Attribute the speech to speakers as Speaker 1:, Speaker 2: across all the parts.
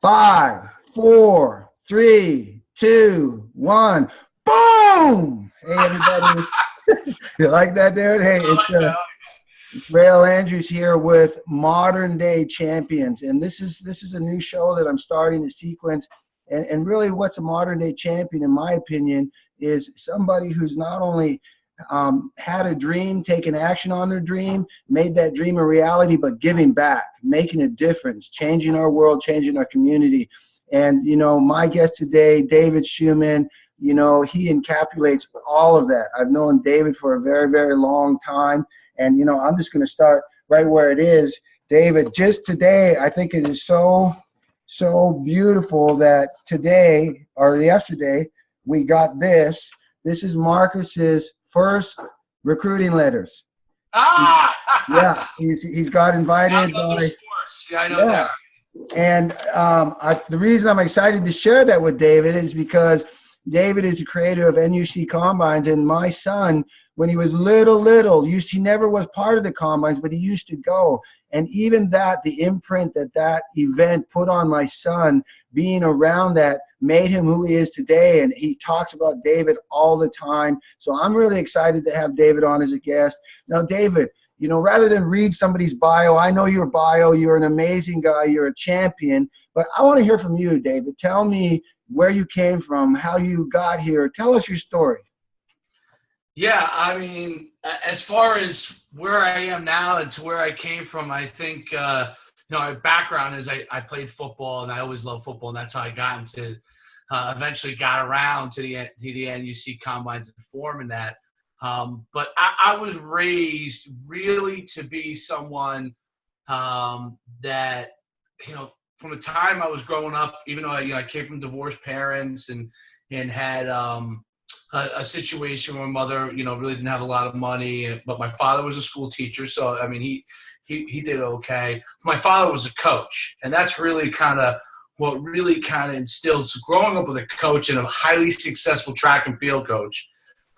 Speaker 1: 5, 4, 3, 2, 1. Boom! Hey, everybody. You like that, dude? Hey, it's Rail Andrews here with Modern Day Champions. And this is a new show that I'm starting to sequence. And really what's a modern day champion, in my opinion, is somebody who's not only had a dream, taken action on their dream, made that dream a reality, but giving back, making a difference, changing our world, changing our community. And, you know, my guest today, David Schuman, you know, he encapsulates all of that. I've known David for a very, very long time. And, you know, I'm just going to start right where it is. David, just today, I think it is so beautiful that today or yesterday we got this. This is Marcus's first recruiting letters. Yeah, he's got invited by.
Speaker 2: Yeah, I know that.
Speaker 1: And the reason I'm excited to share that with David is because David is the creator of NUC Combines, and my son, when he was little, he never was part of the Combines, but he used to go. And even that, the imprint that event put on my son, being around that, made him who he is today. And he talks about David all the time. So I'm really excited to have David on as a guest. Now, David, you know, rather than read somebody's bio, I know your bio, you're an amazing guy, you're a champion, but I want to hear from you, David. Tell me where you came from, how you got here. Tell us your story.
Speaker 2: Yeah, I mean, as far as where I am now and to where I came from, I think, you know, my background is I played football, and I always loved football, and that's how I got into, eventually got around to the NUC Combines and forming that. But I was raised really to be someone that, you know, from the time I was growing up, even though I came from divorced parents and had a situation where my mother, you know, really didn't have a lot of money, but my father was a school teacher, so I mean he did okay. My father was a coach, and that's really kind of what really kind of instilled. So growing up with a coach and a highly successful track and field coach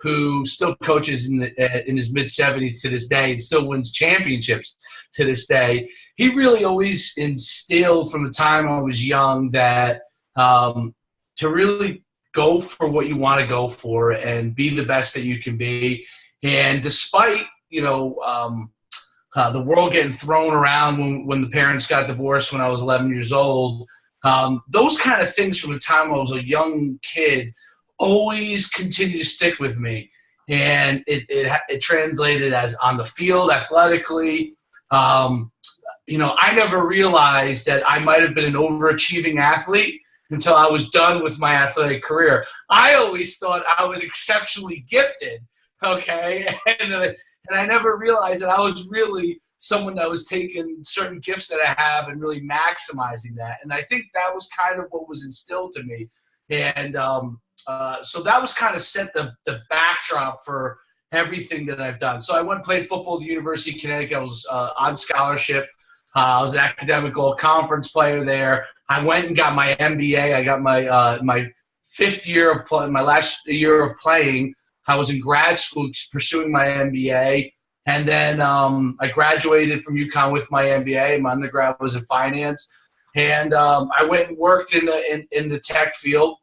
Speaker 2: who still coaches in his mid-70s to this day and still wins championships to this day, he really always instilled from the time I was young that to really go for what you want to go for and be the best that you can be. And despite, you know, the world getting thrown around when the parents got divorced when I was 11 years old, those kind of things from the time I was a young kid always continue to stick with me. And it translated as on the field, athletically. You know, I never realized that I might have been an overachieving athlete until I was done with my athletic career. I always thought I was exceptionally gifted, okay? And I never realized that I was really someone that was taking certain gifts that I have and really maximizing that. And I think that was kind of what was instilled to me. And so that was kind of set the backdrop for everything that I've done. So I went and played football at the University of Connecticut. I was on scholarship. I was an academic all-conference player there. I went and got my MBA. I got my fifth year of my last year of playing. I was in grad school pursuing my MBA, and then I graduated from UConn with my MBA. My undergrad was in finance, and I went and worked in the tech field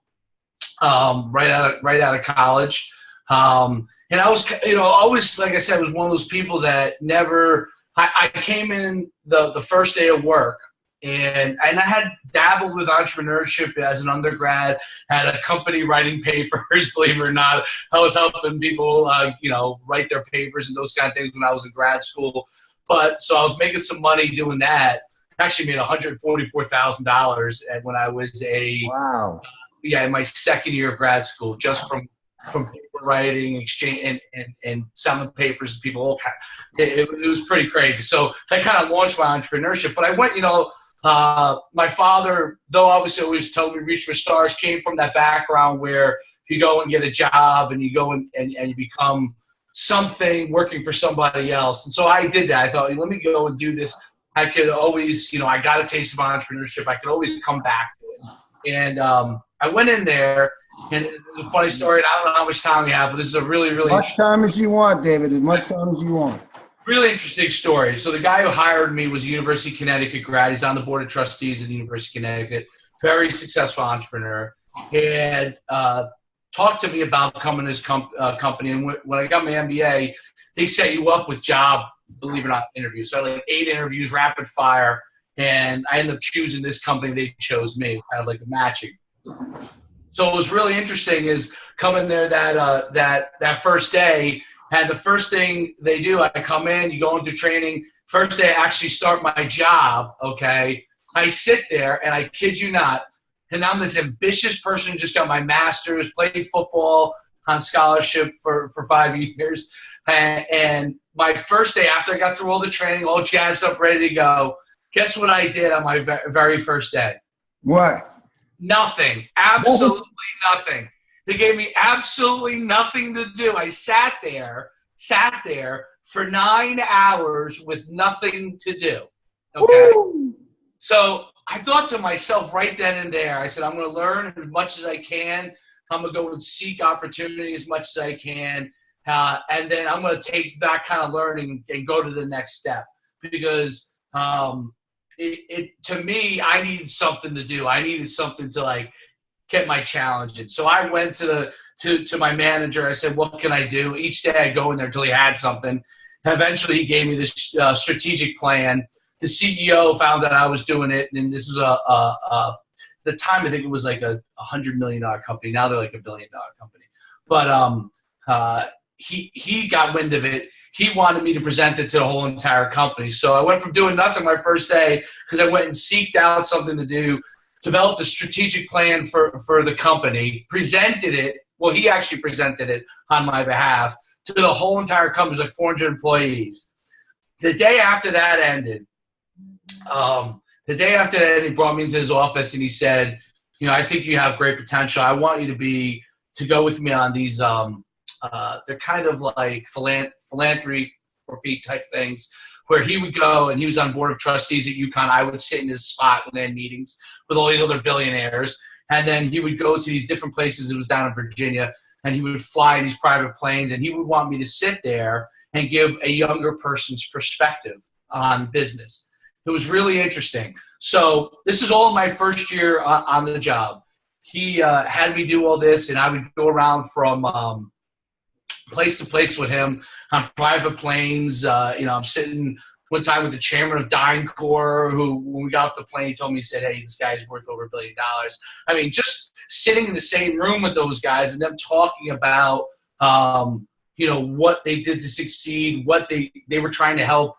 Speaker 2: right out of college. And I was, you know, always, like I said, was one of those people that never. I came in the first day of work, and I had dabbled with entrepreneurship as an undergrad, had a company writing papers, believe it or not. I was helping people, you know, write their papers and those kind of things when I was in grad school. But so I was making some money doing that. I actually made $144,000 when I was in my second year of grad school, just from paper writing, exchange, and selling papers to people. It was pretty crazy. So that kind of launched my entrepreneurship. But I went, you know, my father, though obviously always told me reach for stars, came from that background where you go and get a job and you go and you become something working for somebody else. And so I did that. I thought, let me go and do this. I could always, you know, I got a taste of entrepreneurship. I could always come back to it. And I went in there. And it's a funny story, and I don't know how much time we have, but this is a really, really
Speaker 1: much time as you want, David. As much time as you want.
Speaker 2: Really interesting story. So the guy who hired me was a University of Connecticut grad. He's on the board of trustees at the University of Connecticut. very successful entrepreneur, and talked to me about coming to his company. And when I got my MBA, they set you up with job, believe it or not, interviews. So like 8 interviews, rapid fire, and I ended up choosing this company. They chose me, kind of like a matching. So what was really interesting is coming there that first day, and the first thing they do, I come in, you go into training. First day I actually start my job, okay? I sit there, and I kid you not, and I'm this ambitious person who just got my master's, played football on scholarship for 5 years. And my first day, after I got through all the training, all jazzed up, ready to go, guess what I did on my very first day?
Speaker 1: What?
Speaker 2: Nothing. Absolutely nothing. They gave me absolutely nothing to do. I sat there for 9 hours with nothing to do. Okay?
Speaker 1: Woo!
Speaker 2: So I thought to myself right then and there, I said, I'm going to learn as much as I can. I'm going to go and seek opportunity as much as I can. And then I'm going to take that kind of learning and go to the next step. Because to me, I needed something to do. I needed something to like get my challenge in. So I went to my manager. I said, what can I do? Each day I go in there until he had something. And eventually he gave me this strategic plan. The CEO found that I was doing it, and this is the time I think it was like a $100 million company. Now they're like $1 billion company. But he got wind of it. He wanted me to present it to the whole entire company. So I went from doing nothing my first day because I went and seeked out something to do, developed a strategic plan for the company, presented it. Well, he actually presented it on my behalf to the whole entire company. It was like 400 employees. The day after that ended, he brought me into his office and he said, I think you have great potential. I want you to go with me on these, they're kind of like philanthropy type things, where he would go and he was on board of trustees at UConn. I would sit in his spot when they had meetings with all these other billionaires. And then he would go to these different places. It was down in Virginia, and he would fly in these private planes, and he would want me to sit there and give a younger person's perspective on business. It was really interesting. So this is all my first year on the job. He had me do all this, and I would go around from place to place with him on private planes. I'm sitting one time with the chairman of DynCorp, who, when we got off the plane, he told me, he said, hey, this guy's worth over $1 billion. I mean, just sitting in the same room with those guys and them talking about, what they did to succeed, what they were trying to help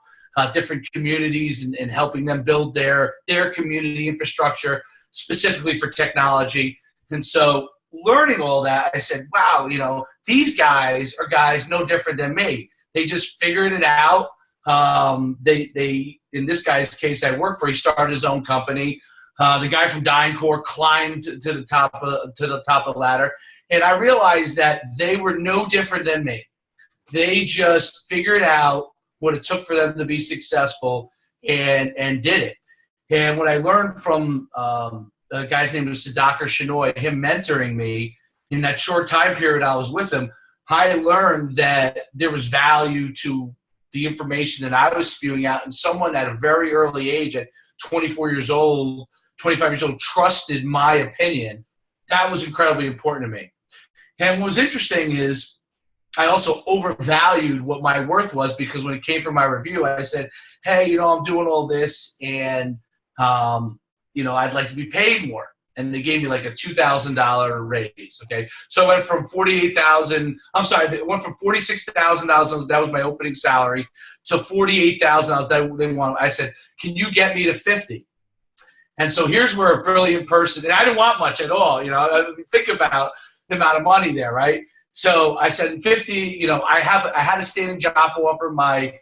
Speaker 2: different communities and helping them build their community infrastructure, specifically for technology. And so learning all that, I said, wow, these guys are guys no different than me. They just figured it out. They in this guy's case I work for, he started his own company. The guy from DynCorp climbed to the top of the ladder, and I realized that they were no different than me. They just figured out what it took for them to be successful and did it. And what I learned from the guy's name was Sudhakar Shenoy, him mentoring me in that short time period I was with him, I learned that there was value to the information that I was spewing out, and someone at a very early age, at 25 years old, trusted my opinion. That was incredibly important to me. And what was interesting is I also overvalued what my worth was, because when it came for my review, I said, hey, I'm doing all this, and, I'd like to be paid more. And they gave me like a $2,000 raise. Okay. So it went from it went from $46,000. That was my opening salary, to $48,000. I said, can you get me to 50? And so here's where a brilliant person, and I didn't want much at all. Think about the amount of money there, right? So I said 50, I had a standing job offer. My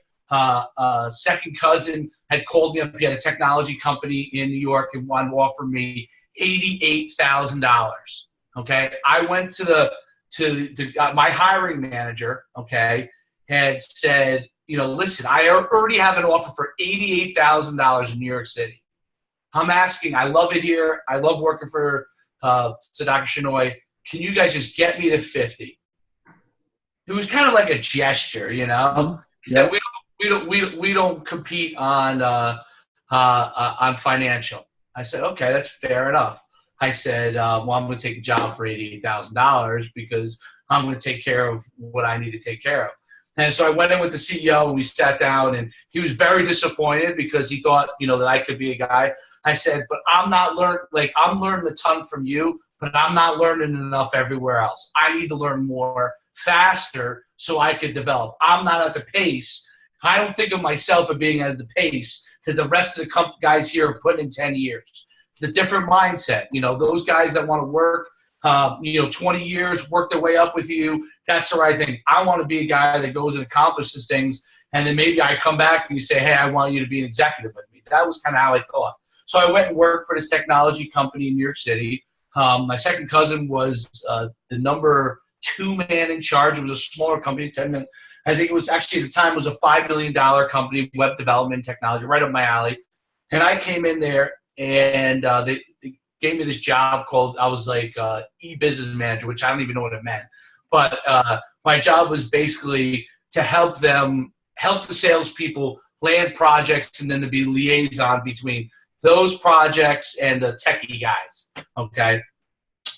Speaker 2: second cousin had called me up. He had a technology company in New York and wanted to offer me $88,000. Okay. I went to my hiring manager, okay, and said, listen, I already have an offer for $88,000 in New York City. I'm asking, I love it here. I love working for Sudhakar Shenoy. Can you guys just get me to 50? It was kind of like a gesture, He said, we don't compete on financial. I said, okay, that's fair enough. I said, well, I'm going to take the job for $88,000 because I'm going to take care of what I need to take care of. And so I went in with the CEO and we sat down, and he was very disappointed because he thought, that I could be a guy. I said, but I'm learning a ton from you, but I'm not learning enough everywhere else. I need to learn more faster so I could develop. I'm not at the pace. I don't think of myself as being at the pace that the rest of the guys here are putting in 10 years. It's a different mindset. Those guys that want to work, 20 years, work their way up with you, that's the right thing. I want to be a guy that goes and accomplishes things, and then maybe I come back and you say, hey, I want you to be an executive with me. That was kind of how I thought. So I went and worked for this technology company in New York City. My second cousin was the number 2 man in charge. It was a smaller company, 10 million. I think it was actually at the time it was a $5 million company, web development technology, right up my alley. And I came in there, and they gave me this job called, I was like e-business manager, which I don't even know what it meant. But my job was basically to help the salespeople land projects and then to be liaison between those projects and the techie guys, okay?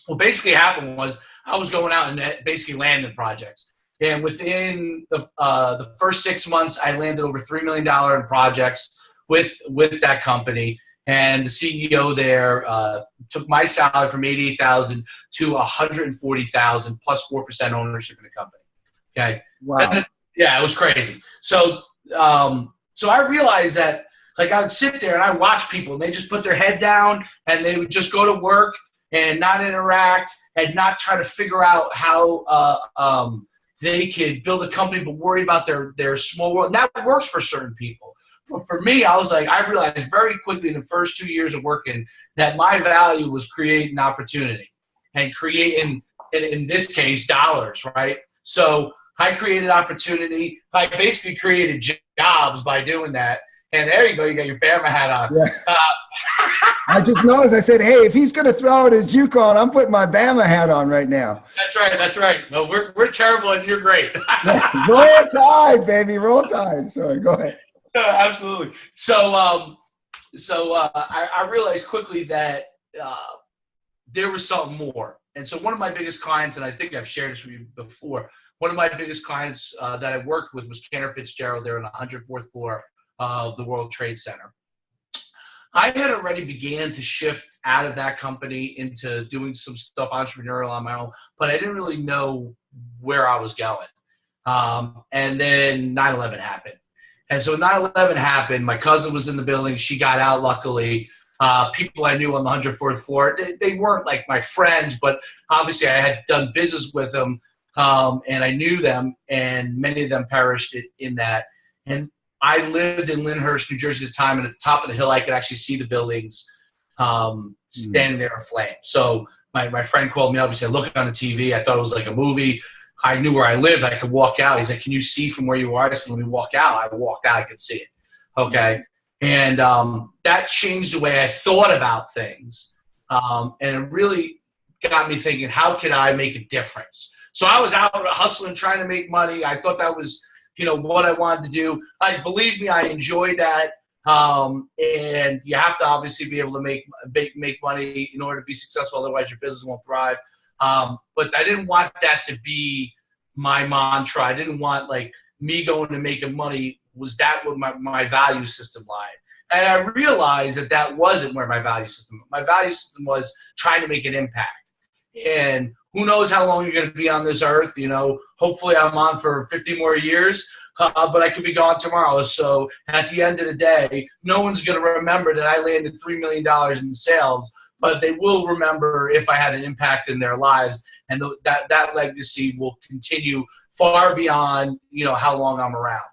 Speaker 2: What basically happened was I was going out and basically landing projects. And within the first 6 months, I landed over $3 million in projects with that company. And the CEO there took my salary from $88,000 to $140,000 plus 4% ownership in the company. Okay.
Speaker 1: Wow.
Speaker 2: Yeah, it was crazy. So I realized that, like, I would sit there and I watch people and they just put their head down and they would just go to work and not interact and not try to figure out how they could build a company, but worry about their small world. And that works for certain people. For me, I was like, I realized very quickly in the first 2 years of working that my value was creating opportunity and creating, in this case, dollars, right? So I created opportunity. I basically created jobs by doing that. And there you go. You got your Bama hat on.
Speaker 1: Yeah. I just noticed. I said, hey, if he's going to throw out his UConn, I'm putting my Bama hat on right now.
Speaker 2: That's right. That's right. No, we're terrible and you're great.
Speaker 1: Roll Tide, baby. Roll Tide. Sorry, go ahead.
Speaker 2: Absolutely. So I realized quickly that there was something more. And so one of my biggest clients, and I think I've shared this with you before, one of my biggest clients that I worked with was Cantor Fitzgerald there on the 104th floor of the World Trade Center. I had already began to shift out of that company into doing some stuff entrepreneurial on my own, but I didn't really know where I was going. And then 9/11 happened. And so 9/11 happened. My cousin was in the building. She got out, luckily. People I knew on the 104th floor, they weren't like my friends, but obviously I had done business with them, and I knew them, and many of them perished in that. And I lived in Lyndhurst, New Jersey at the time, and at the top of the hill I could actually see the buildings standing there in flames. So my friend called me up and said, look on the TV. I thought it was like a movie. I knew where I lived. I could walk out. He's like, can you see from where you are? I said, let me walk out. I walked out. I could see it. Okay. And that changed the way I thought about things. And it really got me thinking, how could I make a difference? So I was out hustling, trying to make money. I thought that was, what I wanted to do. Believe me, I enjoyed that. And you have to obviously be able to make money in order to be successful. Otherwise, your business won't thrive. But I didn't want that to be my mantra. I didn't want like me going to making money. Was that what my value system lied? And I realized that wasn't where my value system. My value system was trying to make an impact. And who knows how long you're going to be on this earth? Hopefully I'm on for 50 more years, but I could be gone tomorrow. So at the end of the day, no one's going to remember that I landed $3 million in sales, but they will remember if I had an impact in their lives, and that legacy will continue far beyond how long I'm around.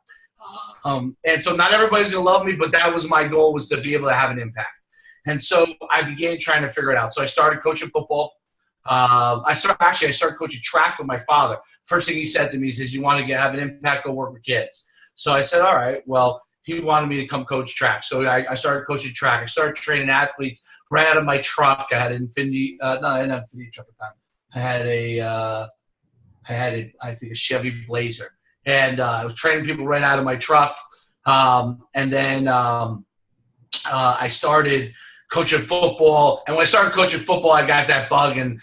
Speaker 2: And so not everybody's going to love me, but that was my goal, was to be able to have an impact. And so I began trying to figure it out. So I started coaching football. I started coaching track with my father. First thing he said to me, he says, you want to have an impact, go work with kids. So I said, all right, well, he wanted me to come coach track. So I started coaching track. I started training athletes right out of my truck. I had an Infinity, no, I didn't have an Infinity truck at the time. I had I think a Chevy Blazer. And I was training people right out of my truck. And then I started coaching football. And when I started coaching football, I got that bug, and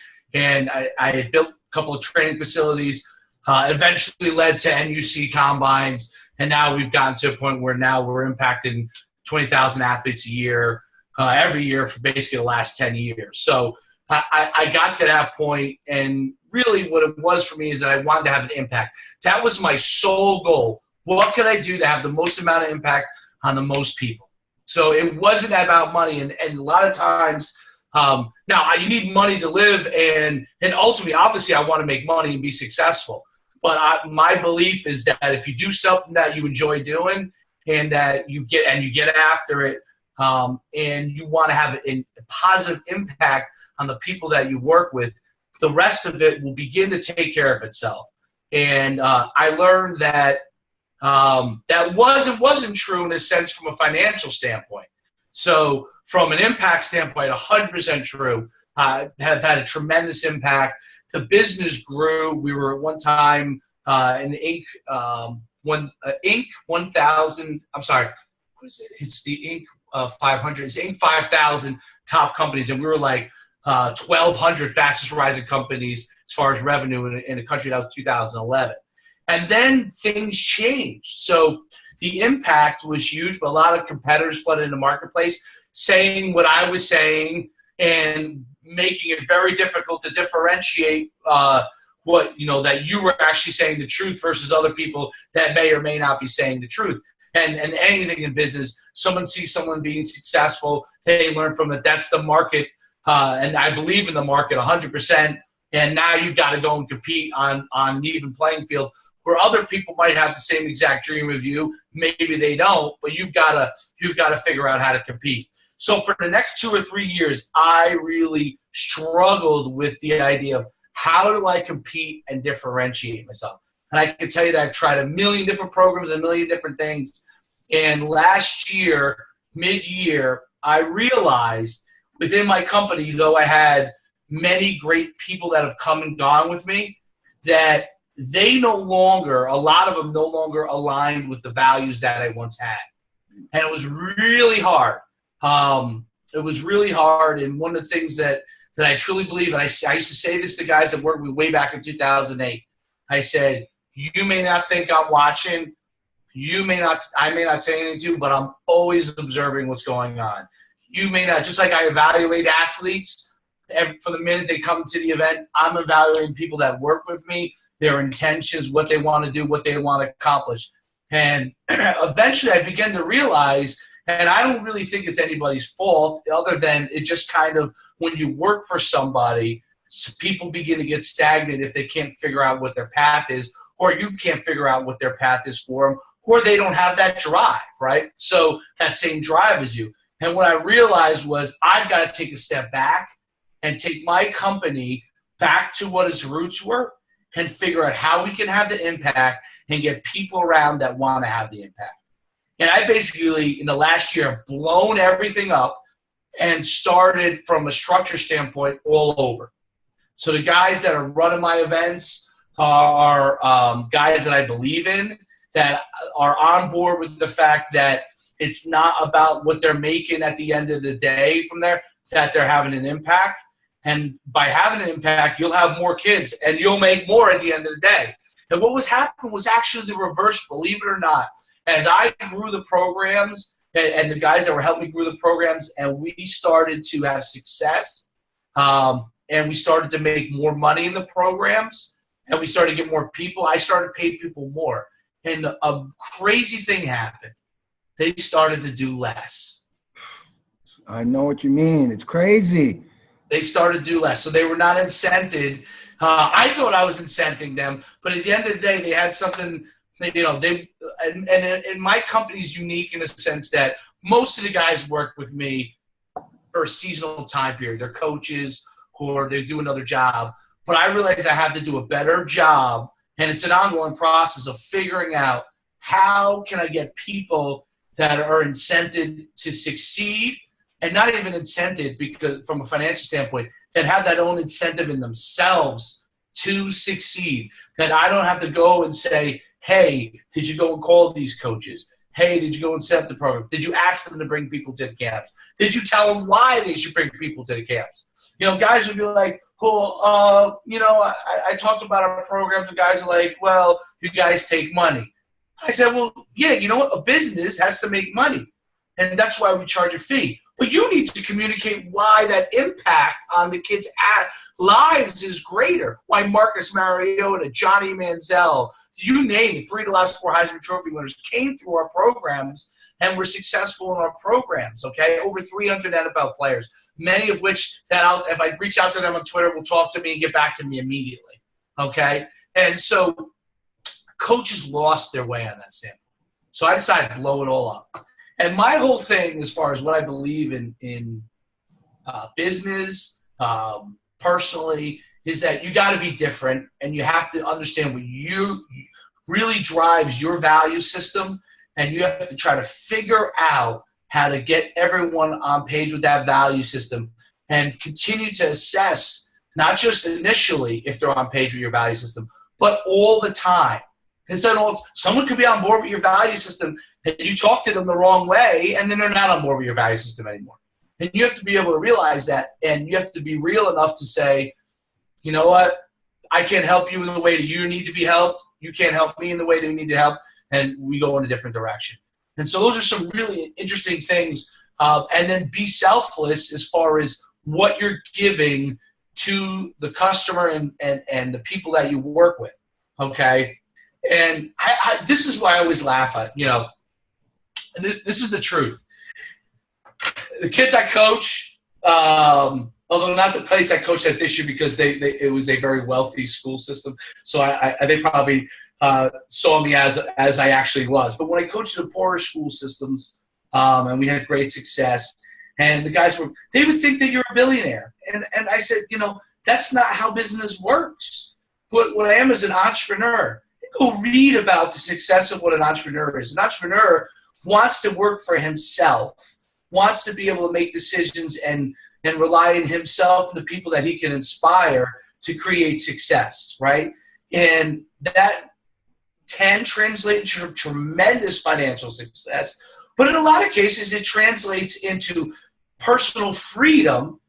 Speaker 2: I had built a couple of training facilities, eventually led to NUC combines, and now we've gotten to a point where now we're impacting 20,000 athletes a year, every year for basically the last 10 years. So I got to that point, and really what it was for me is that I wanted to have an impact. That was my sole goal. What could I do to have the most amount of impact on the most people? So it wasn't about money, and a lot of times now you need money to live, and ultimately, obviously, I want to make money and be successful. But my belief is that if you do something that you enjoy doing, and that you get after it, and you want to have a positive impact on the people that you work with, the rest of it will begin to take care of itself. And I learned that that wasn't true in a sense from a financial standpoint. So from an impact standpoint, 100% true. Have had a tremendous impact. The business grew. We were at one time in Inc. Inc. 1000. I'm sorry. What is it? It's the Inc. 500. It's Inc. 5000 top companies, and we were like 1,200 fastest rising companies as far as revenue in the country. That was 2011. And then things changed. So the impact was huge, but a lot of competitors flooded in the marketplace saying what I was saying and making it very difficult to differentiate what, that you were actually saying the truth versus other people that may or may not be saying the truth. And anything in business, someone sees someone being successful, they learn from it. That's the market. And I believe in the market 100%. And now you've got to go and compete on an even playing field where other people might have the same exact dream of you. Maybe they don't, but you've got to figure out how to compete. So for the next 2 or 3 years, I really struggled with the idea of how do I compete and differentiate myself. And I can tell you that I've tried a million different programs, a million different things. And last year, mid-year, I realized within my company, though I had many great people that have come and gone with me, that a lot of them no longer aligned with the values that I once had. And it was really hard. It was really hard. And one of the things that I truly believe, and I used to say this to guys that worked with way back in 2008, I said, you may not think I'm watching. I may not say anything to you, but I'm always observing what's going on. You may not, just like I evaluate athletes from the minute they come to the event, I'm evaluating people that work with me, their intentions, what they want to do, what they want to accomplish. And eventually I began to realize, and I don't really think it's anybody's fault other than it just kind of, when you work for somebody, people begin to get stagnant if they can't figure out what their path is, or you can't figure out what their path is for them, or they don't have that drive, right? So that same drive as you. And what I realized was I've got to take a step back and take my company back to what its roots were and figure out how we can have the impact and get people around that want to have the impact. And I basically, in the last year, have blown everything up and started from a structure standpoint all over. So the guys that are running my events are guys that I believe in, that are on board with the fact that it's not about what they're making at the end of the day from there, that they're having an impact. And by having an impact, you'll have more kids and you'll make more at the end of the day. And what was happening was actually the reverse, believe it or not. As I grew the programs and the guys that were helping me grow the programs, and we started to have success, and we started to make more money in the programs, and we started to get more people, I started paying people more. And a crazy thing happened. They started to do less.
Speaker 1: I know what you mean. It's crazy.
Speaker 2: They started to do less. So they were not incented. I thought I was incenting them, but at the end of the day, they had something, and my company's unique in a sense that most of the guys work with me for a seasonal time period. They're coaches or they do another job. But I realized I have to do a better job, and it's an ongoing process of figuring out how can I get people that are incented to succeed, and not even incented because from a financial standpoint, that have that own incentive in themselves to succeed. That I don't have to go and say, hey, did you go and call these coaches? Hey, did you go and set up the program? Did you ask them to bring people to the camps? Did you tell them why they should bring people to the camps? You know, guys would be like, well, you know, I talked about our programs, and guys are like, well, you guys take money. I said, well, yeah, you know what? A business has to make money, and that's why we charge a fee. But you need to communicate why that impact on the kids' lives is greater. Why Marcus Mariota, Johnny Manziel, you name it, 3 of the last 4 Heisman Trophy winners came through our programs and were successful in our programs, okay? Over 300 NFL players, many of which if I reach out to them on Twitter, will talk to me and get back to me immediately, okay? And so coaches lost their way on that standpoint. So I decided to blow it all up. And my whole thing, as far as what I believe in business, personally, is that you got to be different, and you have to understand what you really drives your value system, and you have to try to figure out how to get everyone on page with that value system and continue to assess, not just initially if they're on page with your value system, but all the time. Because someone could be on board with your value system, and you talk to them the wrong way, and then they're not on board with your value system anymore. And you have to be able to realize that, and you have to be real enough to say, you know what, I can't help you in the way that you need to be helped. You can't help me in the way that we need to help, and we go in a different direction. And so those are some really interesting things. And then be selfless as far as what you're giving to the customer and the people that you work with, okay? And this is why I always laugh at, you know, and this is the truth. The kids I coach, although not the place I coached at this year because it was a very wealthy school system, so they probably saw me as I actually was. But when I coached the poorer school systems, and we had great success, and the guys they would think that you're a billionaire. And I said, you know, that's not how business works. What I am is an entrepreneur. Go read about the success of what an entrepreneur is. An entrepreneur wants to work for himself, wants to be able to make decisions and rely on himself and the people that he can inspire to create success, right? And that can translate into tremendous financial success, but in a lot of cases it translates into personal freedom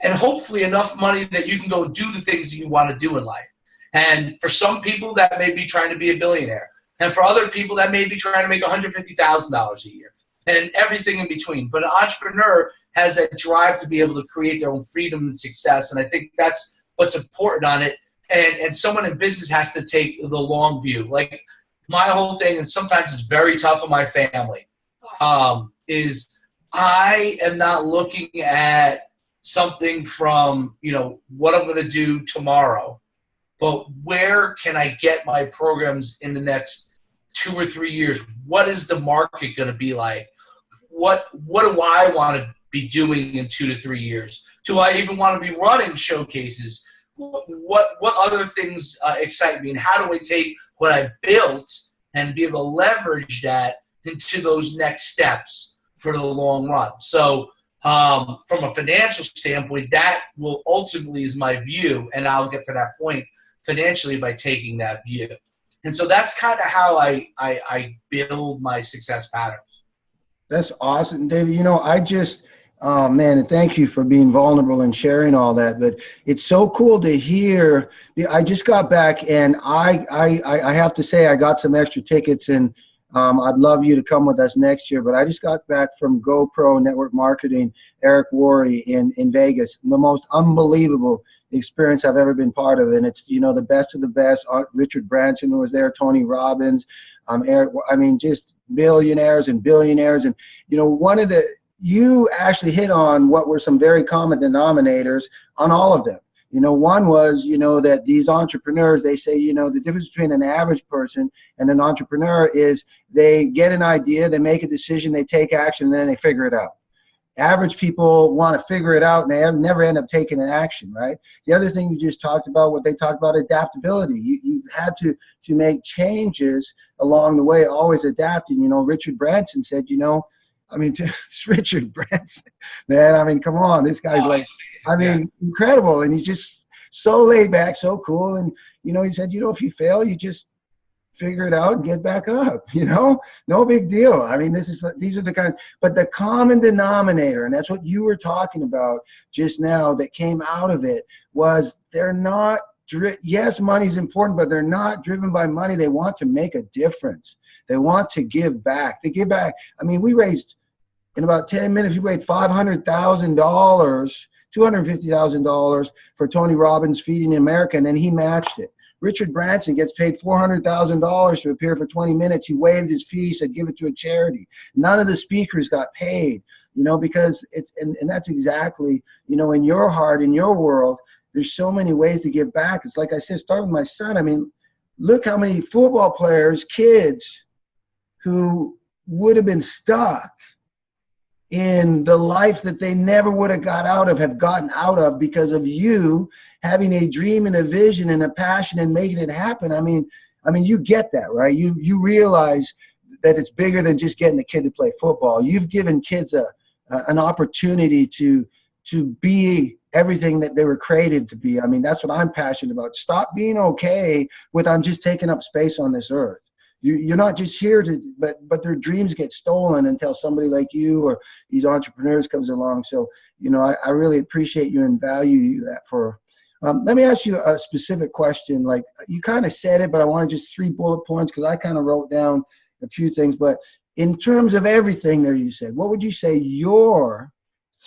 Speaker 2: and hopefully enough money that you can go do the things that you want to do in life. And for some people, that may be trying to be a billionaire. And for other people, that may be trying to make $150,000 a year and everything in between. But an entrepreneur has that drive to be able to create their own freedom and success. And I think that's what's important on it. And someone in business has to take the long view. Like my whole thing, and sometimes it's very tough on my family, is I am not looking at something from, you know, what I'm going to do tomorrow. But where can I get my programs in the next 2 or 3 years? What is the market going to be like? What do I want to be doing in 2 to 3 years? Do I even want to be running showcases? What other things excite me? And how do I take what I built and be able to leverage that into those next steps for the long run? So from a financial standpoint, that will ultimately is my view, and I'll get to that point financially by taking that view. And so that's kind of how I build my success patterns.
Speaker 1: That's awesome, David. You know, I just, man, and thank you for being vulnerable and sharing all that. But it's so cool to hear. I just got back, and I have to say I got some extra tickets, and I'd love you to come with us next year. But I just got back from GoPro Network Marketing, Eric Worre in Vegas. The most unbelievable experience I've ever been part of, and it's, you know, the best of the best. Richard Branson was there, Tony Robbins, Eric, I mean, just billionaires and billionaires. And, you know, you actually hit on what were some very common denominators on all of them. You know, one was, you know, that these entrepreneurs, they say, you know, the difference between an average person and an entrepreneur is they get an idea, they make a decision, they take action, and then they figure it out. Average people want to figure it out, and they never end up taking an action, right? The other thing you just talked about, what they talked about, adaptability. You had to make changes along the way, always adapting. You know, Richard Branson said, you know, I mean, it's Richard Branson, man. I mean, come on, this guy's like, I mean, incredible, and he's just so laid back, so cool. And you know, he said, you know, if you fail, you just figure it out and get back up, no big deal. I mean, these are the kind, but the common denominator, and that's what you were talking about just now that came out of it, was they're not, yes, money's important, but they're not driven by money. They want to make a difference. They want to give back. They give back. I mean, we raised, in about 10 minutes, we raised $500,000, $250,000 for Tony Robbins Feeding America, and then he matched it. Richard Branson gets paid $400,000 to appear for 20 minutes. He waived his fee, said give it to a charity. None of the speakers got paid, because it's, and that's exactly, in your heart, in your world, there's so many ways to give back. It's like I said, start with my son. I mean, look how many football players, kids who would have been stuck in the life that they never would have got out of, have gotten out of because of you having a dream and a vision and a passion and making it happen. I mean, you get that, right? You realize that it's bigger than just getting a kid to play football. You've given kids an opportunity to be everything that they were created to be. I mean, that's what I'm passionate about. Stop being okay with I'm just taking up space on this earth. You're not just here but their dreams get stolen until somebody like you or these entrepreneurs comes along. So, I really appreciate you and value that for. Let me ask you a specific question. Like you kind of said it, but I want just 3 bullet points because I kind of wrote down a few things. But in terms of everything there you said, what would you say your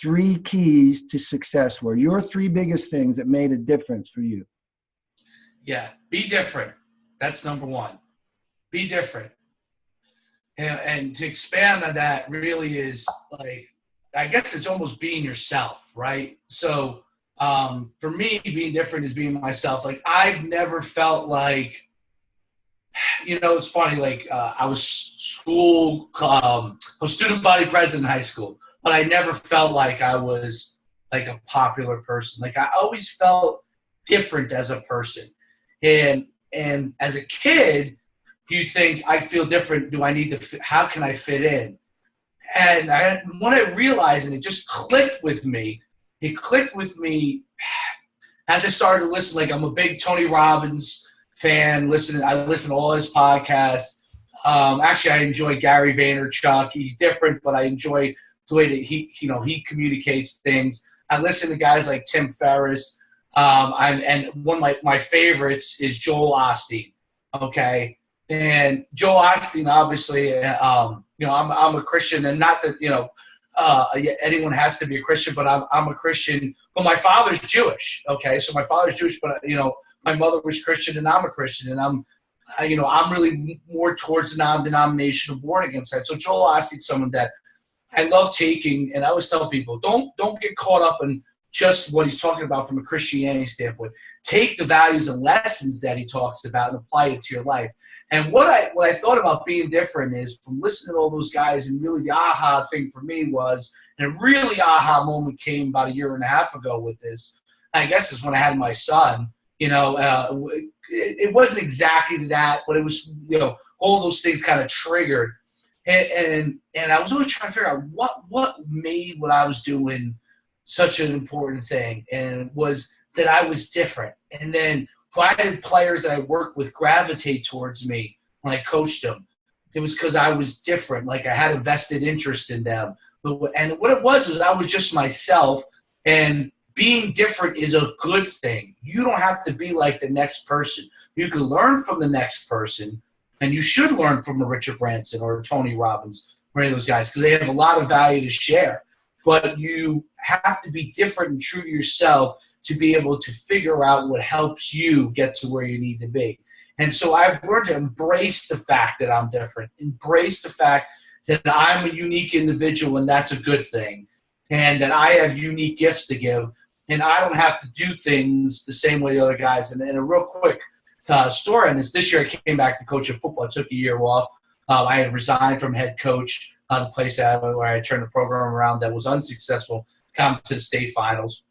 Speaker 1: 3 keys to success were? Your 3 biggest things that made a difference for you?
Speaker 2: Yeah, be different. That's number 1. Be different. And to expand on that really is like, I guess it's almost being yourself, right? So for me, being different is being myself. Like I've never felt like, it's funny, like I was student body president in high school, but I never felt like I was like a popular person. Like I always felt different as a person. And as a kid, you think I feel different. Do I need to? How can I fit in? And when I realized, and it just clicked with me. It clicked with me as I started to listen. Like I'm a big Tony Robbins fan. I listen to all his podcasts. Actually, I enjoy Gary Vaynerchuk. He's different, but I enjoy the way that he communicates things. I listen to guys like Tim Ferriss. And one of my favorites is Joel Osteen. Okay. And Joel Osteen, obviously, I'm a Christian, and not that anyone has to be a Christian, but I'm a Christian. But my father's Jewish. Okay, so my father's Jewish, but my mother was Christian, and I'm a Christian, and I'm really more towards the non-denominational born again side. So Joel Osteen's someone that I love taking, and I always tell people, don't get caught up in just what he's talking about from a Christianity standpoint. Take the values and lessons that he talks about and apply it to your life. And what I thought about being different is from listening to all those guys, and really the aha thing for me was, and a really aha moment came about 1.5 years ago with this. I guess is when I had my son. It wasn't exactly that, but it was all those things kind of triggered, and I was always trying to figure out what made what I was doing such an important thing, and it was that I was different. And then why did players that I worked with gravitate towards me when I coached them? It was because I was different. Like I had a vested interest in them. And what it was is I was just myself, and being different is a good thing. You don't have to be like the next person. You can learn from the next person, and you should learn from a Richard Branson or a Tony Robbins or any of those guys because they have a lot of value to share. But you have to be different and true to yourself to be able to figure out what helps you get to where you need to be. And so I've learned to embrace the fact that I'm different, embrace the fact that I'm a unique individual, and that's a good thing, and that I have unique gifts to give, and I don't have to do things the same way the other guys. And a real quick story on this year I came back to coaching football. I took a year off. I had resigned from head coach, the place where I turned the program around that was unsuccessful, come to the state finals.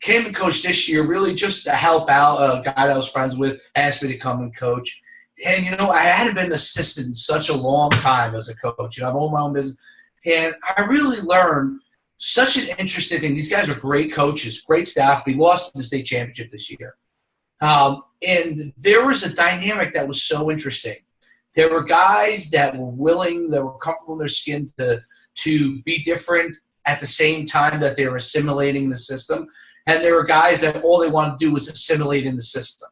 Speaker 2: Came and coached this year really just to help out. A guy that I was friends with asked me to come and coach. And, I hadn't been an assistant in such a long time as a coach. I've owned my own business. And I really learned such an interesting thing. These guys are great coaches, great staff. We lost the state championship this year. And there was a dynamic that was so interesting. There were guys that were willing, that were comfortable in their skin to be different at the same time that they were assimilating the system. And there were guys that all they wanted to do was assimilate in the system,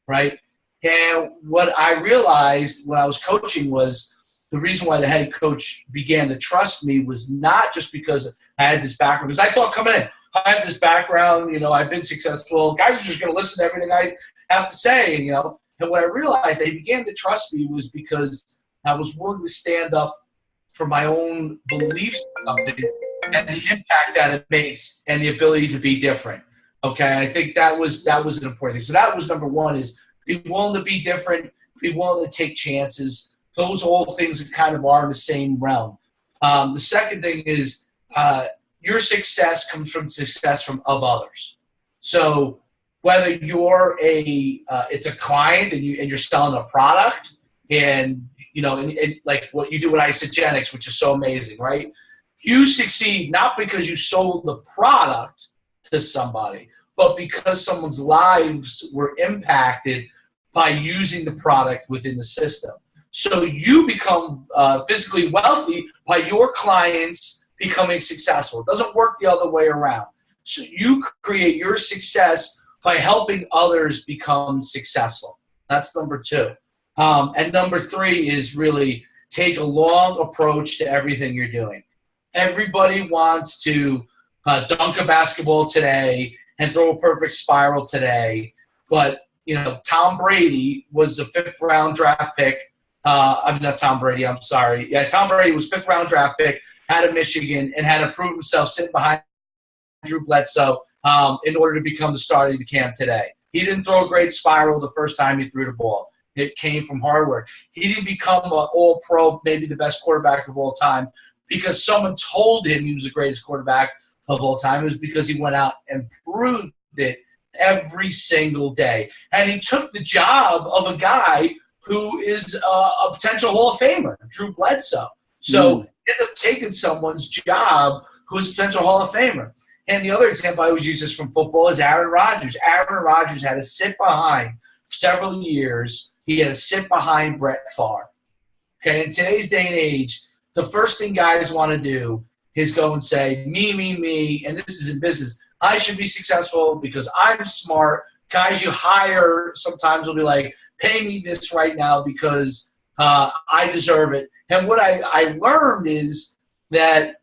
Speaker 2: right? And what I realized when I was coaching was the reason why the head coach began to trust me was not just because I had this background. Because I thought coming in, I have this background, I've been successful. Guys are just going to listen to everything I have to say, And when I realized they began to trust me was because I was willing to stand up for my own beliefs on something and the impact that it makes and the ability to be different. Okay, I think that was an important thing. So that was number one, is be willing to be different, be willing to take chances. Those all things that kind of are in the same realm. The second thing is your success comes from success of others. So whether you're it's a client and you're selling a product, and like what you do at Isogenics, which is so amazing, right? You succeed not because you sold the product to somebody, but because someone's lives were impacted by using the product within the system. So you become physically wealthy by your clients becoming successful. It doesn't work the other way around. So you create your success by helping others become successful. That's number two. And number three is really take a long approach to everything you're doing. Everybody wants to dunk a basketball today and throw a perfect spiral today. But, Tom Brady was a fifth-round draft pick. I'm not Tom Brady, I'm sorry. Yeah, Tom Brady was fifth-round draft pick out of Michigan and had to prove himself sitting behind Drew Bledsoe in order to become the starter of the camp today. He didn't throw a great spiral the first time he threw the ball. It came from hard work. He didn't become an all-pro, maybe the best quarterback of all time, because someone told him he was the greatest quarterback of all time. It was because he went out and proved it every single day. And he took the job of a guy who is a potential Hall of Famer, Drew Bledsoe. So he ended up taking someone's job who is a potential Hall of Famer. And the other example I always use this from football is Aaron Rodgers. Aaron Rodgers had to sit behind for several years. He had to sit behind Brett Favre. Okay, in today's day and age, the first thing guys want to do is go and say, me, and this is in business. I should be successful because I'm smart. Guys you hire sometimes will be like, pay me this right now because I deserve it. And what I learned is that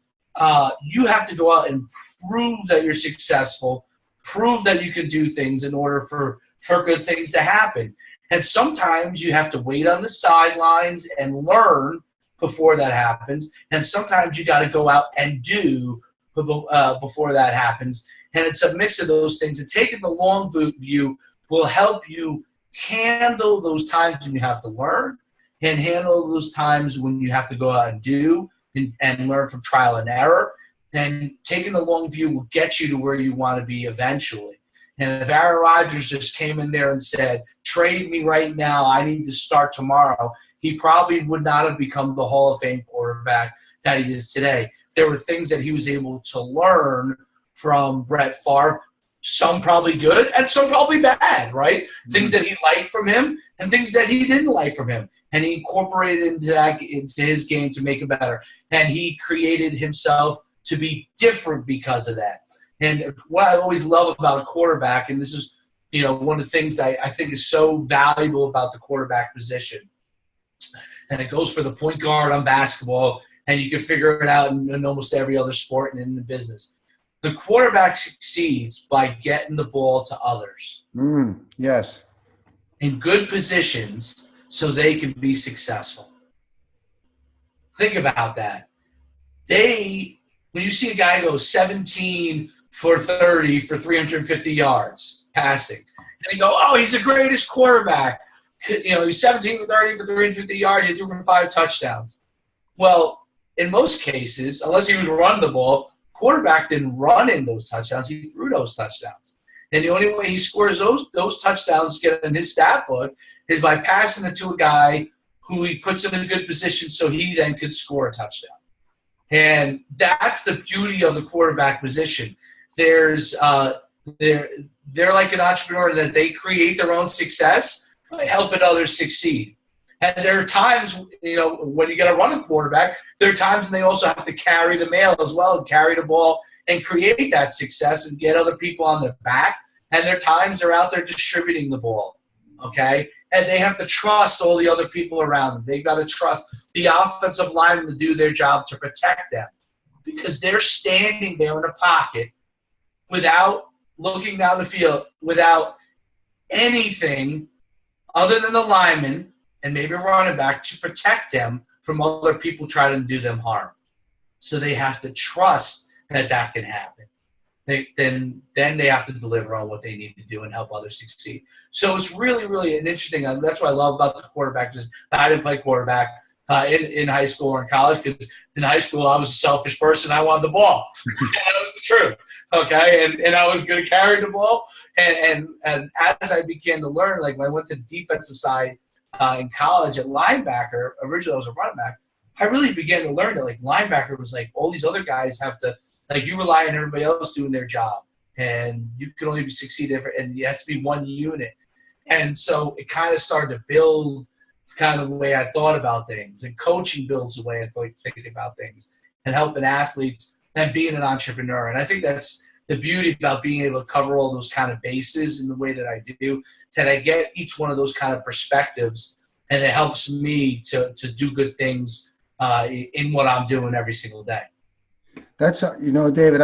Speaker 2: you have to go out and prove that you're successful, prove that you can do things in order for good things to happen. And sometimes you have to wait on the sidelines and learn before that happens. And sometimes you got to go out and do before that happens. And it's a mix of those things. And taking the long view will help you handle those times when you have to learn and handle those times when you have to go out and do and learn from trial and error. And taking the long view will get you to where you want to be eventually. And if Aaron Rodgers just came in there and said, trade me right now, I need to start tomorrow, he probably would not have become the Hall of Fame quarterback that he is today. There were things that he was able to learn from Brett Favre, some probably good and some probably bad, right? Mm-hmm. Things that he liked from him and things that he didn't like from him. And he incorporated into his game to make it better. And he created himself to be different because of that. And what I always love about a quarterback, and this is, one of the things that I think is so valuable about the quarterback position, and it goes for the point guard on basketball, and you can figure it out in almost every other sport and in the business. The quarterback succeeds by getting the ball to others.
Speaker 1: Yes.
Speaker 2: In good positions so they can be successful. Think about that. When you see a guy go 17 for 30 for 350 yards passing, and you go, oh, he's the greatest quarterback. He's 17 for 30 for 350 yards. He threw for 5 touchdowns. Well, in most cases, unless he was running the ball, quarterback didn't run in those touchdowns. He threw those touchdowns. And the only way he scores those touchdowns get in his stat book is by passing it to a guy who he puts in a good position so he then could score a touchdown. And that's the beauty of the quarterback position. There's they're like an entrepreneur that they create their own success by helping others succeed. And there are times, when you get a running quarterback, there are times when they also have to carry the mail as well and carry the ball and create that success and get other people on their back. And there are times they're out there distributing the ball, okay? And they have to trust all the other people around them. They've got to trust the offensive lineman to do their job to protect them because they're standing there in a pocket without looking down the field, without anything other than the lineman and maybe a running back to protect them from other people trying to do them harm. So they have to trust that can happen. Then they have to deliver on what they need to do and help others succeed. So it's really, really an interesting. That's what I love about the quarterback. Is I didn't play quarterback in high school or in college because in high school I was a selfish person. I wanted the ball. And that was the truth. Okay, and I was going to carry the ball. And as I began to learn, like when I went to the defensive side in college at linebacker, originally I was a running back. I really began to learn that like linebacker was like all these other guys have to. Like you rely on everybody else doing their job, and you can only succeed and it has to be one unit. And so it kind of started to build kind of the way I thought about things, and coaching builds the way I thought thinking about things, and helping athletes and being an entrepreneur. And I think that's the beauty about being able to cover all those kind of bases in the way that I do, that I get each one of those kind of perspectives, and it helps me to do good things in what I'm doing every single day.
Speaker 1: That's, David,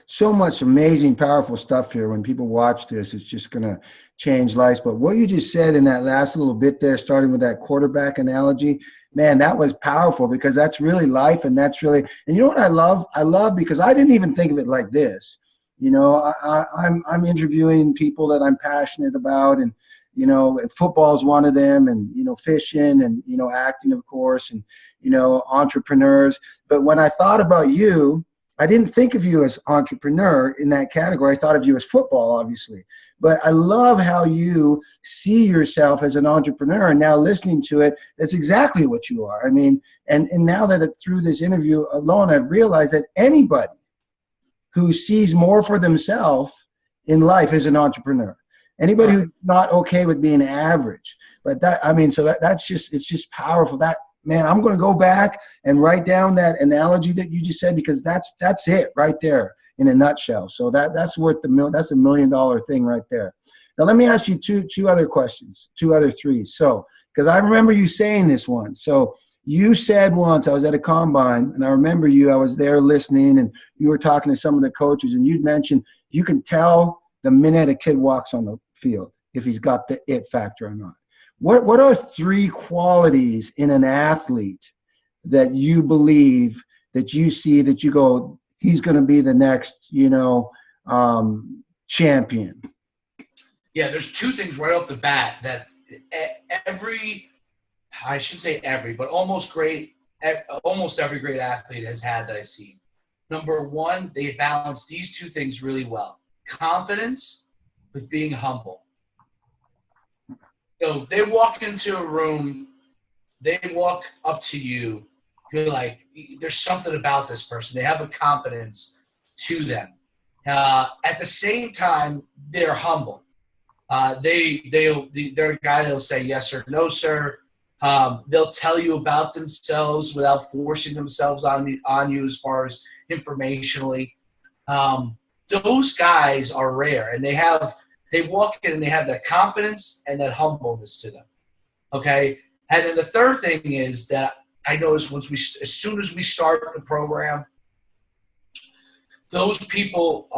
Speaker 1: so much amazing, powerful stuff here. When people watch this, it's just going to change lives. But what you just said in that last little bit there, starting with that quarterback analogy, man, that was powerful because that's really life. And that's really, and you know what I love? I love because I didn't even think of it like this. I'm interviewing people that I'm passionate about, and football is one of them, and fishing, and acting, of course, and entrepreneurs. But when I thought about you, I didn't think of you as entrepreneur in that category. I thought of you as football, obviously. But I love how you see yourself as an entrepreneur, and now listening to it, that's exactly what you are. And now that through this interview alone, I've realized that anybody who sees more for themselves in life is an entrepreneur. Anybody who's not okay with being average. But it's just powerful. Man, I'm going to go back and write down that analogy that you just said, because that's it right there in a nutshell. So that's worth that's $1 million thing right there. Now let me ask you two other questions, three. So, because I remember you saying this once. So you said once, I was at a combine, and I remember I was there listening, and you were talking to some of the coaches, and you'd mentioned you can tell the minute a kid walks on the field if he's got the it factor or not. What are three qualities in an athlete that you believe, that you see, that you go, he's going to be the next, champion?
Speaker 2: Yeah, there's two things right off the bat that almost every great athlete has had that I see. Number one, they balance these two things really well: confidence with being humble. So they walk into a room, they walk up to you, you're like, there's something about this person. They have a confidence to them. At the same time, they're humble. They're a guy that'll say yes or no, sir. They'll tell you about themselves without forcing themselves on you as far as informationally. Those guys are rare, and they walk in and they have that confidence and that humbleness to them. Okay. And then the third thing is that I noticed as soon as we start the program, those people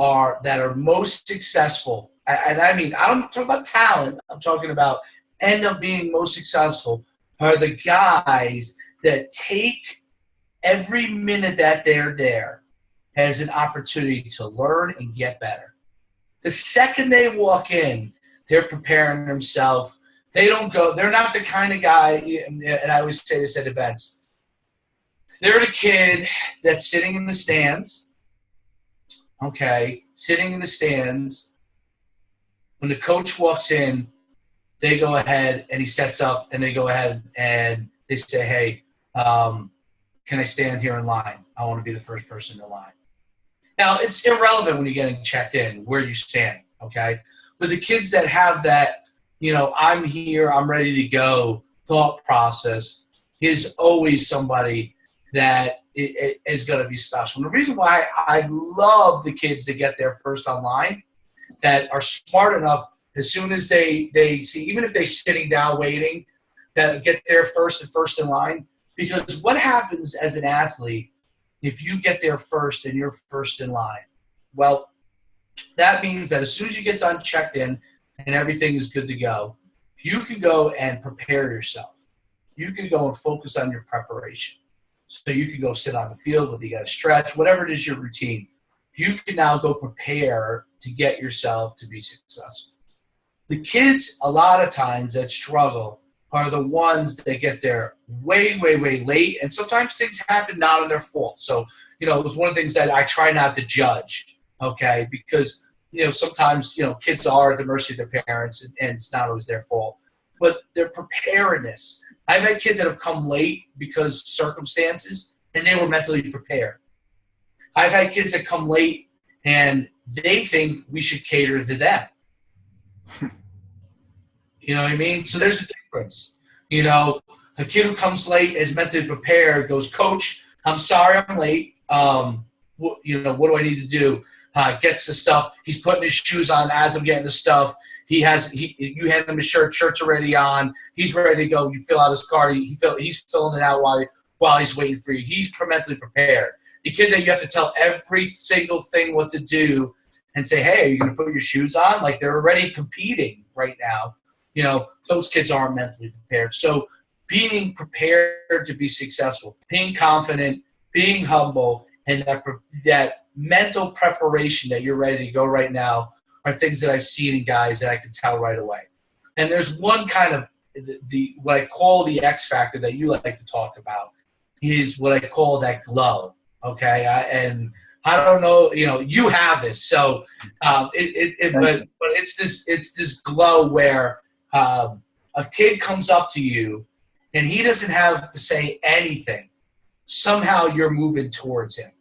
Speaker 2: that are most successful, and I'm talking about talent, I'm talking about end up being most successful, are the guys that take every minute that they're there as an opportunity to learn and get better. The second they walk in, they're preparing themselves. They're not the kind of guy, and I always say this at events, they're the kid that's sitting in the stands, sitting in the stands. When the coach walks in, they go ahead and he sets up, and they go ahead and they say, hey, can I stand here in line? I want to be the first person in line. Now, it's irrelevant when you're getting checked in where you stand, okay? But the kids that have that, I'm here, I'm ready to go thought process is always somebody that is going to be special. And the reason why I love the kids that get there first online, that are smart enough as soon as they see, even if they're sitting down waiting, that get there first and first in line. Because what happens as an athlete if you get there first and you're first in line? Well, that means that as soon as you get done checked in and everything is good to go, you can go and prepare yourself. You can go and focus on your preparation. So you can go sit on the field, whether you got to stretch, whatever it is your routine. You can now go prepare to get yourself to be successful. The kids, a lot of times, that struggle are the ones that get there way, way, way late. And sometimes things happen not on their fault. So, it was one of the things that I try not to judge, okay? Because, sometimes, kids are at the mercy of their parents, and it's not always their fault. But their preparedness. I've had kids that have come late because circumstances, and they were mentally prepared. I've had kids that come late, and they think we should cater to them. You know what I mean? So there's a difference. A kid who comes late is mentally prepared, goes, Coach, I'm sorry I'm late. What do I need to do? Gets the stuff. He's putting his shoes on as I'm getting the stuff. You hand him his shirt's already on. He's ready to go. You fill out his card. He's filling it out while he's waiting for you. He's mentally prepared. The kid that you have to tell every single thing what to do and say, hey, are you going to put your shoes on? Like, they're already competing right now. Those kids aren't mentally prepared. So being prepared to be successful, being confident, being humble, and that mental preparation that you're ready to go right now are things that I've seen in guys that I can tell right away. And there's one kind of what I call the X factor that you like to talk about is what I call that glow. Okay. And I don't know, you have this. So, but it's this glow where a kid comes up to you and he doesn't have to say anything. Somehow you're moving towards him.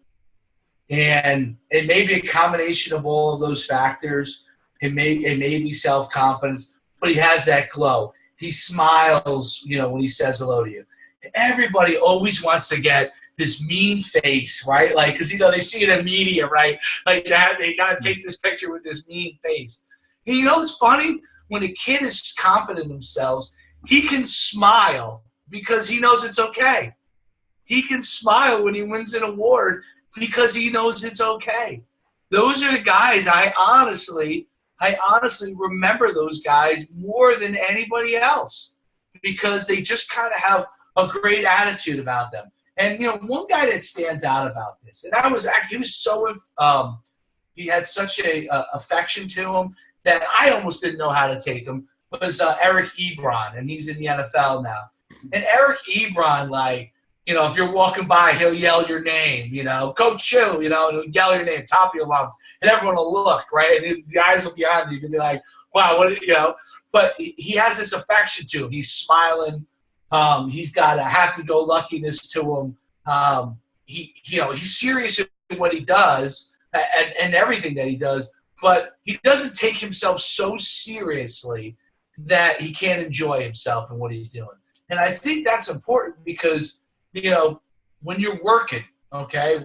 Speaker 2: And it may be a combination of all of those factors. It may be self-confidence, but he has that glow. He smiles, when he says hello to you. Everybody always wants to get this mean face, right? Like, because, they see it in media, right? Like, they got to take this picture with this mean face. And it's funny? When a kid is confident in themselves, he can smile because he knows it's okay. He can smile when he wins an award because he knows it's okay. Those are the guys I honestly remember those guys more than anybody else because they just kind of have a great attitude about them. And, one guy that stands out about this, and he had such a affection to him that I almost didn't know how to take him, was Eric Ebron, and he's in the NFL now. And Eric Ebron, if you're walking by, he'll yell your name, Coach Shu, and he'll yell your name, top of your lungs, and everyone will look, right? And the guys will be on you and be like, wow, but he has this affection to him. He's smiling. He's got a happy-go-luckiness to him. He's serious in what he does and everything that he does, but he doesn't take himself so seriously that he can't enjoy himself and what he's doing. And I think that's important because, when you're working, okay,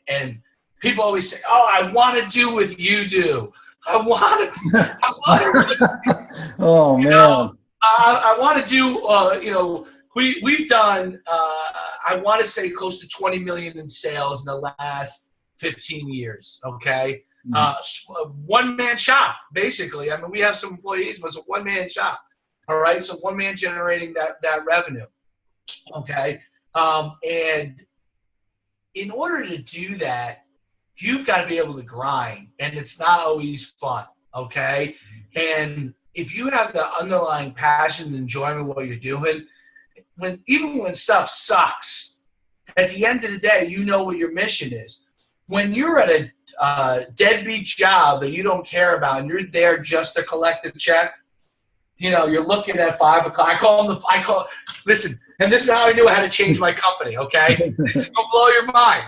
Speaker 2: and people always say, oh, I want to do what you do. I want to
Speaker 1: oh, man.
Speaker 2: I want to do, we've done, I want to say close to 20 million in sales in the last 15 years, okay? One-man shop, basically. I mean, we have some employees, but it's a one-man shop, all right? So one man generating that revenue, okay? And in order to do that, you've got to be able to grind, and it's not always fun, okay? And if you have the underlying passion and enjoyment of what you're doing, even when stuff sucks, at the end of the day, you know what your mission is. When you're at a deadbeat job that you don't care about and you're there just to collect a check, you're looking at 5 o'clock. Listen, and this is how I knew how to change my company, okay? This is going to blow your mind.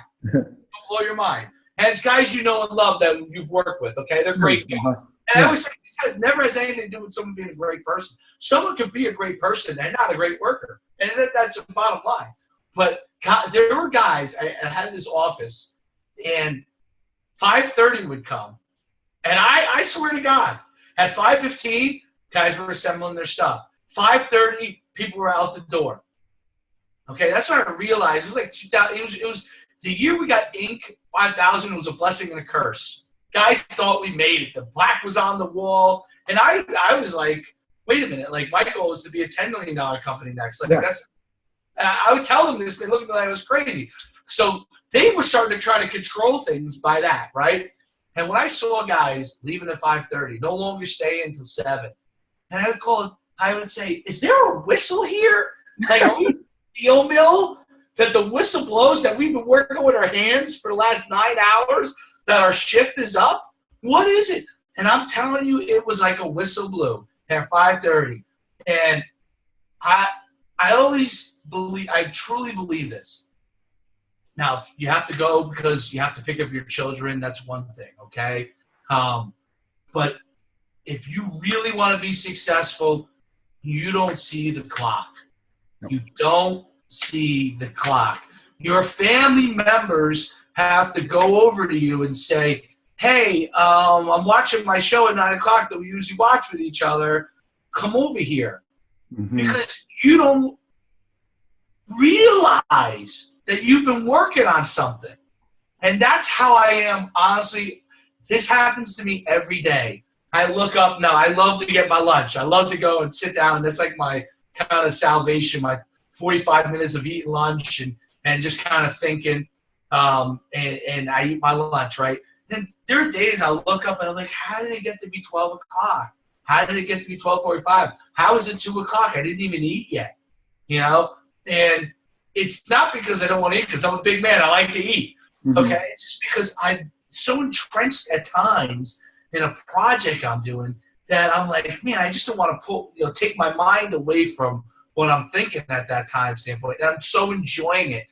Speaker 2: Blow your mind. And it's guys you know and love that you've worked with, okay? They're great guys. And I always say this never has anything to do with someone being a great person. Someone can be a great person and not a great worker. And that's the bottom line. But there were guys, I had in this office, and 5:30 would come. And I swear to God, at 5:15, guys were assembling their stuff. 5:30, people were out the door. Okay, that's when I realized. It was like 2000. It was the year we got Inc. 5000 was a blessing and a curse. Guys thought we made it. The plaque was on the wall. And I was like, wait a minute. Like, my goal is to be a $10 million company next. Like, that's – I would tell them this. They looked at me like I was crazy. So they were starting to try to control things by that, right? And when I saw guys leaving at 5:30, no longer staying until 7, and I would say, is there a whistle here? Like, are we steel mill that the whistle blows that we've been working with our hands for the last 9 hours, that our shift is up? What is it? And I'm telling you, it was like a whistle blew at 5:30. And I truly believe this. Now, you have to go because you have to pick up your children. That's one thing, okay? But if you really want to be successful, you don't see the clock. Nope. You don't see the clock. Your family members have to go over to you and say, hey, I'm watching my show at 9 o'clock that we usually watch with each other. Come over here. Mm-hmm. Because you don't realize that you've been working on something. And that's how I am, honestly. This happens to me every day. I look up now. I love to get my lunch. I love to go and sit down. That's like my kind of salvation, my 45 minutes of eating lunch and just kind of thinking. And I eat my lunch, right? Then there are days I look up and I'm like, how did it get to be 12 o'clock? How did it get to be 12:45? How is it 2 o'clock? I didn't even eat yet, you know? And it's not because I don't want to eat, because I'm a big man. I like to eat, okay? It's just because I'm so entrenched at times in a project I'm doing that I'm like, man, I just don't want to take my mind away from what I'm thinking at that time standpoint. And I'm so enjoying it.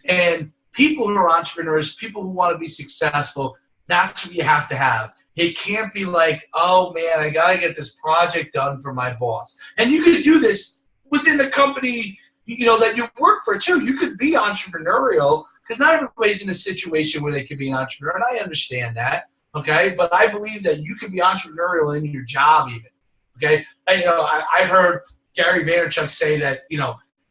Speaker 2: And people who are entrepreneurs, people who want to be successful, that's what you have to have. It can't be like, oh, man, I got to get this project done for my boss. And you could do this within the company, that you work for, too. You could be entrepreneurial because not everybody's in a situation where they can be an entrepreneur, and I understand that, okay? But I believe that you can be entrepreneurial in your job even, okay? I've heard Gary Vaynerchuk say that,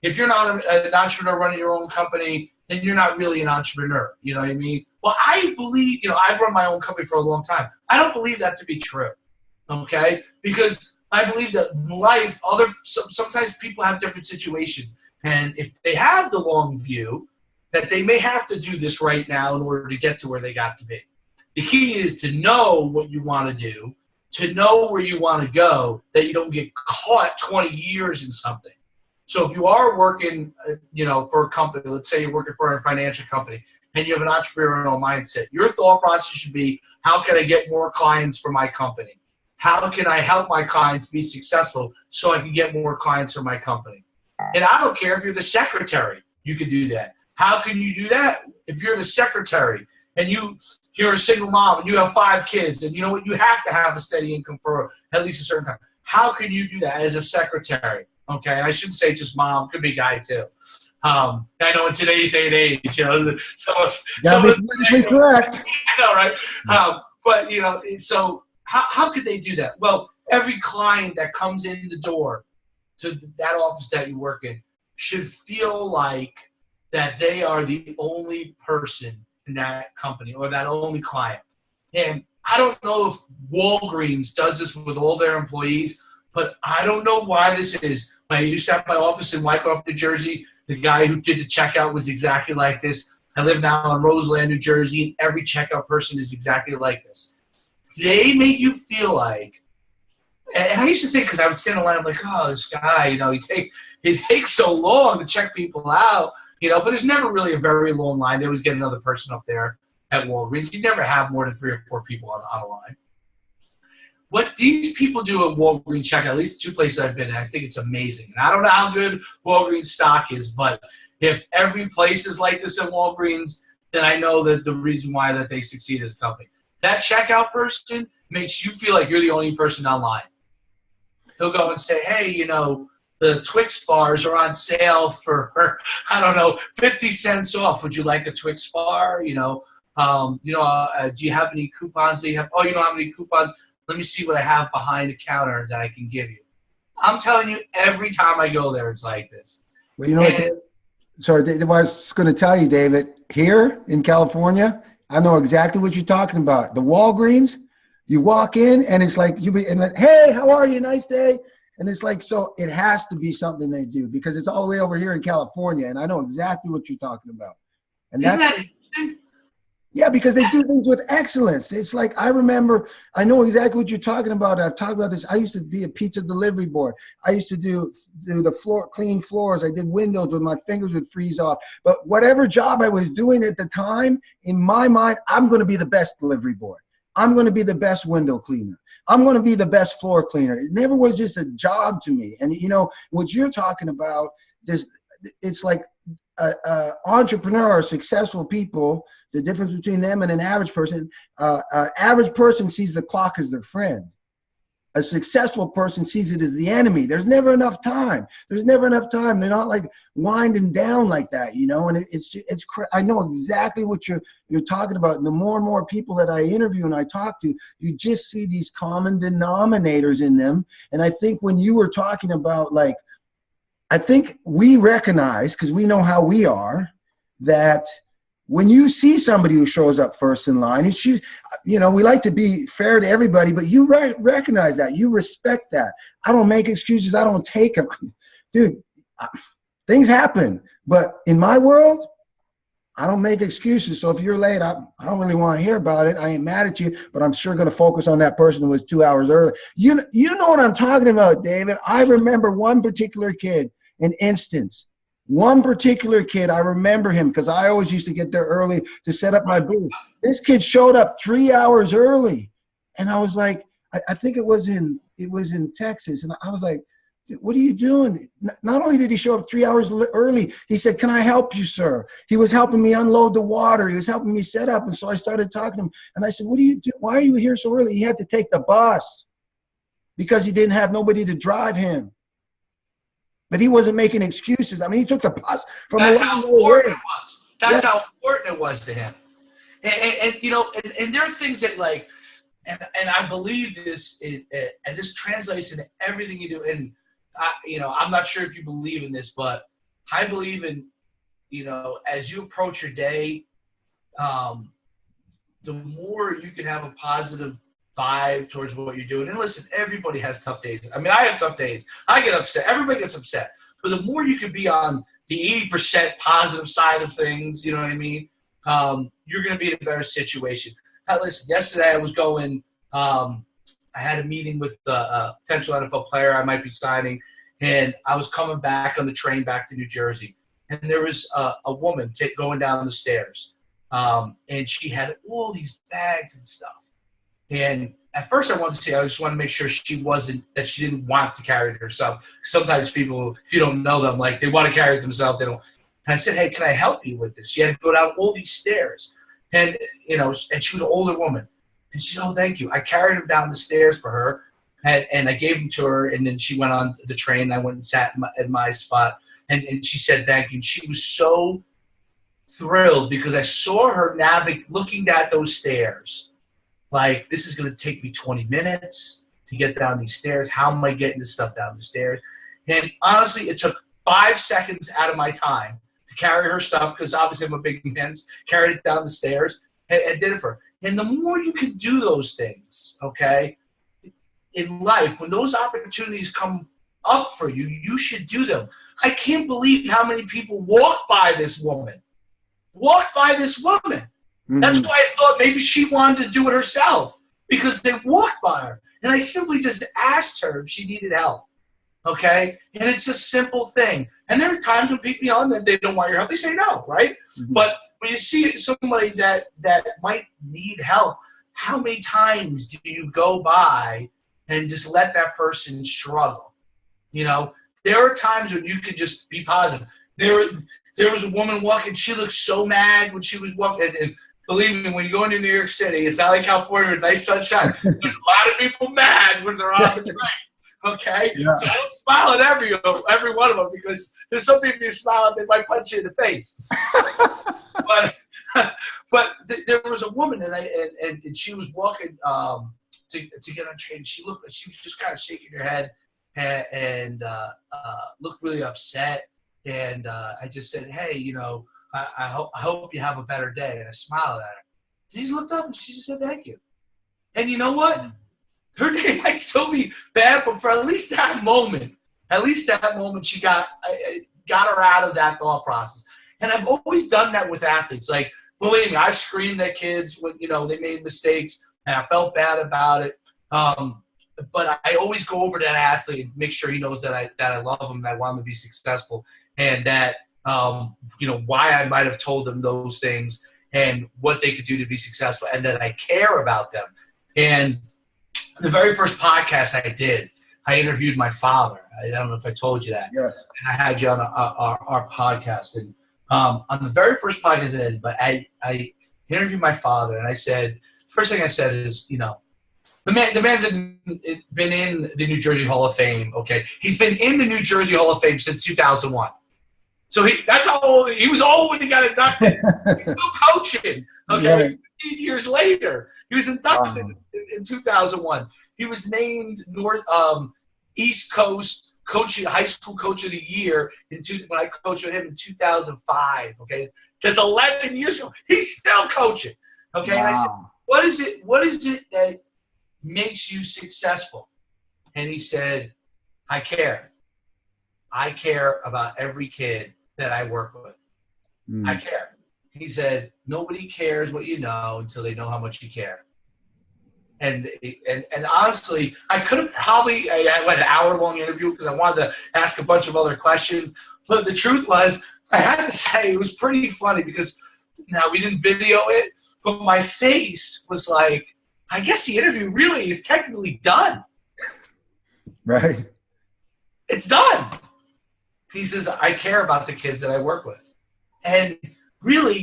Speaker 2: if you're not an entrepreneur running your own company, then you're not really an entrepreneur. You know what I mean? Well, I believe, I've run my own company for a long time. I don't believe that to be true, okay? Because I believe that life, sometimes people have different situations. And if they have the long view, that they may have to do this right now in order to get to where they got to be. The key is to know what you want to do, to know where you want to go, that you don't get caught 20 years in something. So if you are working, for a company, let's say you're working for a financial company, and you have an entrepreneurial mindset, your thought process should be, how can I get more clients for my company? How can I help my clients be successful so I can get more clients for my company? And I don't care if you're the secretary, you can do that. How can you do that? If you're the secretary and you're a single mom and you have 5 kids and you know what, you have to have a steady income for at least a certain time. How can you do that as a secretary? Okay, and I shouldn't say just mom, could be guy too. I know in today's day and age,
Speaker 1: politically correct.
Speaker 2: I know, right? But so how could they do that? Well, every client that comes in the door to that office that you work in should feel like that they are the only person in that company or that only client. And I don't know if Walgreens does this with all their employees, but I don't know why this is. When I used to have my office in Wyckoff, New Jersey, the guy who did the checkout was exactly like this. I live now in Roseland, New Jersey, and every checkout person is exactly like this. They make you feel like, and I used to think, because I would stand in line, I'm like, oh, this guy, he takes so long to check people out, but there's never really a very long line. They always get another person up there at Walgreens. You never have more than 3 or 4 people on a line. What these people do at Walgreens checkout, at least 2 places I've been in, I think it's amazing. And I don't know how good Walgreens stock is, but if every place is like this at Walgreens, then I know that the reason why that they succeed as a company. That checkout person makes you feel like you're the only person online. He'll go and say, hey, you know, the Twix bars are on sale for, I don't know, 50 cents off. Would you like a Twix bar? You know, do you have any coupons that you have? Oh, you don't have any coupons? Let me see what I have behind the counter that I can give you. I'm telling you, every time I go there, it's like this.
Speaker 1: Well, you know what? Sorry, I was going to tell you, David, here in California, I know exactly what you're talking about. The Walgreens, you walk in and it's like, hey, how are you? Nice day. And it's like, so it has to be something they do because it's all the way over here in California. And I know exactly what you're talking about. And
Speaker 2: Isn't that interesting?
Speaker 1: Yeah, because they do things with excellence. It's like, I know exactly what you're talking about. I've talked about this. I used to be a pizza delivery boy. I used to do the clean floors. I did windows with my fingers would freeze off. But whatever job I was doing at the time, in my mind, I'm going to be the best delivery boy. I'm going to be the best window cleaner. I'm going to be the best floor cleaner. It never was just a job to me. And, you know, what you're talking about, it's like entrepreneur or successful people, the difference between them and an average person, average person sees the clock as their friend. A successful person sees it as the enemy. There's never enough time. There's never enough time. They're not like winding down like that, you know. And I know exactly what you're talking about. And the more and more people that I interview and I talk to, you just see these common denominators in them. And I think when you were talking about, like, I think we recognize, because we know how we are, that when you see somebody who shows up first in line, you know, we like to be fair to everybody, but you recognize that. You respect that. I don't make excuses. I don't take them. Dude, things happen. But in my world, I don't make excuses. So if you're late, I don't really want to hear about it. I ain't mad at you, but I'm sure going to focus on that person who was 2 hours early. You know what I'm talking about, David. I remember one particular kid, an instance. One particular kid, I remember him because I always used to get there early to set up my booth. This kid showed up 3 hours early. And I was like, I think it was in Texas. And I was like, what are you doing? Not only did he show up 3 hours early, he said, can I help you, sir? He was helping me unload the water. He was helping me set up. And so I started talking to him. And I said, what do you do? Why are you here so early? He had to take the bus because he didn't have nobody to drive him. But he wasn't making excuses. I mean, he took the bus from
Speaker 2: That's
Speaker 1: a
Speaker 2: how
Speaker 1: long way.
Speaker 2: important it was. That's how important it was to him. And you know, and there are things that, like, and I believe this, and this translates into everything you do. And I'm not sure if you believe in this, but I believe in, you know, as you approach your day, the more you can have a positive vibe towards what you're doing. And listen, everybody has tough days. I mean, I have tough days. I get upset. Everybody gets upset. But the more you can be on the 80% positive side of things, you know what I mean? You're going to be in a better situation. Listen, yesterday I was going, I had a meeting with a potential NFL player I might be signing, and I was coming back on the train back to New Jersey. And there was a woman going down the stairs, and she had all these bags and stuff. And at first I just wanted to make sure she didn't want to carry it herself. Sometimes people, if you don't know them, like, they want to carry it themselves. They don't. And I said, hey, can I help you with this? She had to go down all these stairs. And, you know, and she was an older woman. And she said, oh, thank you. I carried him down the stairs for her, and I gave him to her, and then she went on the train, and I went and sat in my spot. And she said thank you. And she was so thrilled because I saw her looking at those stairs. Like, this is going to take me 20 minutes to get down these stairs. How am I getting this stuff down the stairs? And honestly, it took 5 seconds out of my time to carry her stuff, because obviously I'm a big man, carried it down the stairs and did it for her. And the more you can do those things, okay, in life, when those opportunities come up for you, you should do them. I can't believe how many people walk by this woman. Mm-hmm. That's why I thought maybe she wanted to do it herself, because they walked by her. And I simply just asked her if she needed help. Okay? And it's a simple thing. And there are times when people, you know, and they don't want your help. They say no, right? Mm-hmm. But when you see somebody that might need help, how many times do you go by and just let that person struggle? You know, there are times when you could just be positive. there was a woman walking. She looked so mad when she was walking. And believe me, when you go into New York City, it's not like California with nice sunshine. There's a lot of people mad when they're on the train. Okay,
Speaker 1: Yeah.
Speaker 2: so I don't smile at every one of them, because there's some people you smile at, they might punch you in the face. but there was a woman, and she was walking to get on train. She looked like she was just kind of shaking her head and looked really upset. And I just said, hey, I hope you have a better day. And I smiled at her. She just looked up and she just said, thank you. And you know what? Her day might still be bad, but for at least that moment, she got her out of that thought process. And I've always done that with athletes. Like, believe me, I've screamed at kids when, they made mistakes, and I felt bad about it. But I always go over to that athlete and make sure he knows that I love him, and I want him to be successful, and that, why I might have told them those things and what they could do to be successful, and that I care about them. And the very first podcast I did, I interviewed my father. I don't know if I told you that.
Speaker 1: Yes. And
Speaker 2: I had you on our podcast. And on the very first podcast I did, but I interviewed my father, and I said, first thing I said is, the man's been in the New Jersey Hall of Fame, okay? He's been in the New Jersey Hall of Fame since 2001. So that's how old he was. Old when he got inducted. He's still coaching, okay? Right. 15 years later, he was inducted in 2001. He was named East Coast High School Coach of the Year when I coached with him in 2005. Okay, that's 11 years ago. He's still coaching. Okay, wow. And I said, what is it that makes you successful? And he said, I care. I care about every kid that I work with. I care. He said, nobody cares what you know until they know how much you care. And honestly, I could have probably, I went an hour-long interview because I wanted to ask a bunch of other questions. But the truth was, I had to say it was pretty funny because now we didn't video it, but my face was like, I guess the interview really is technically done.
Speaker 1: Right.
Speaker 2: It's done. He says, I care about the kids that I work with. And really,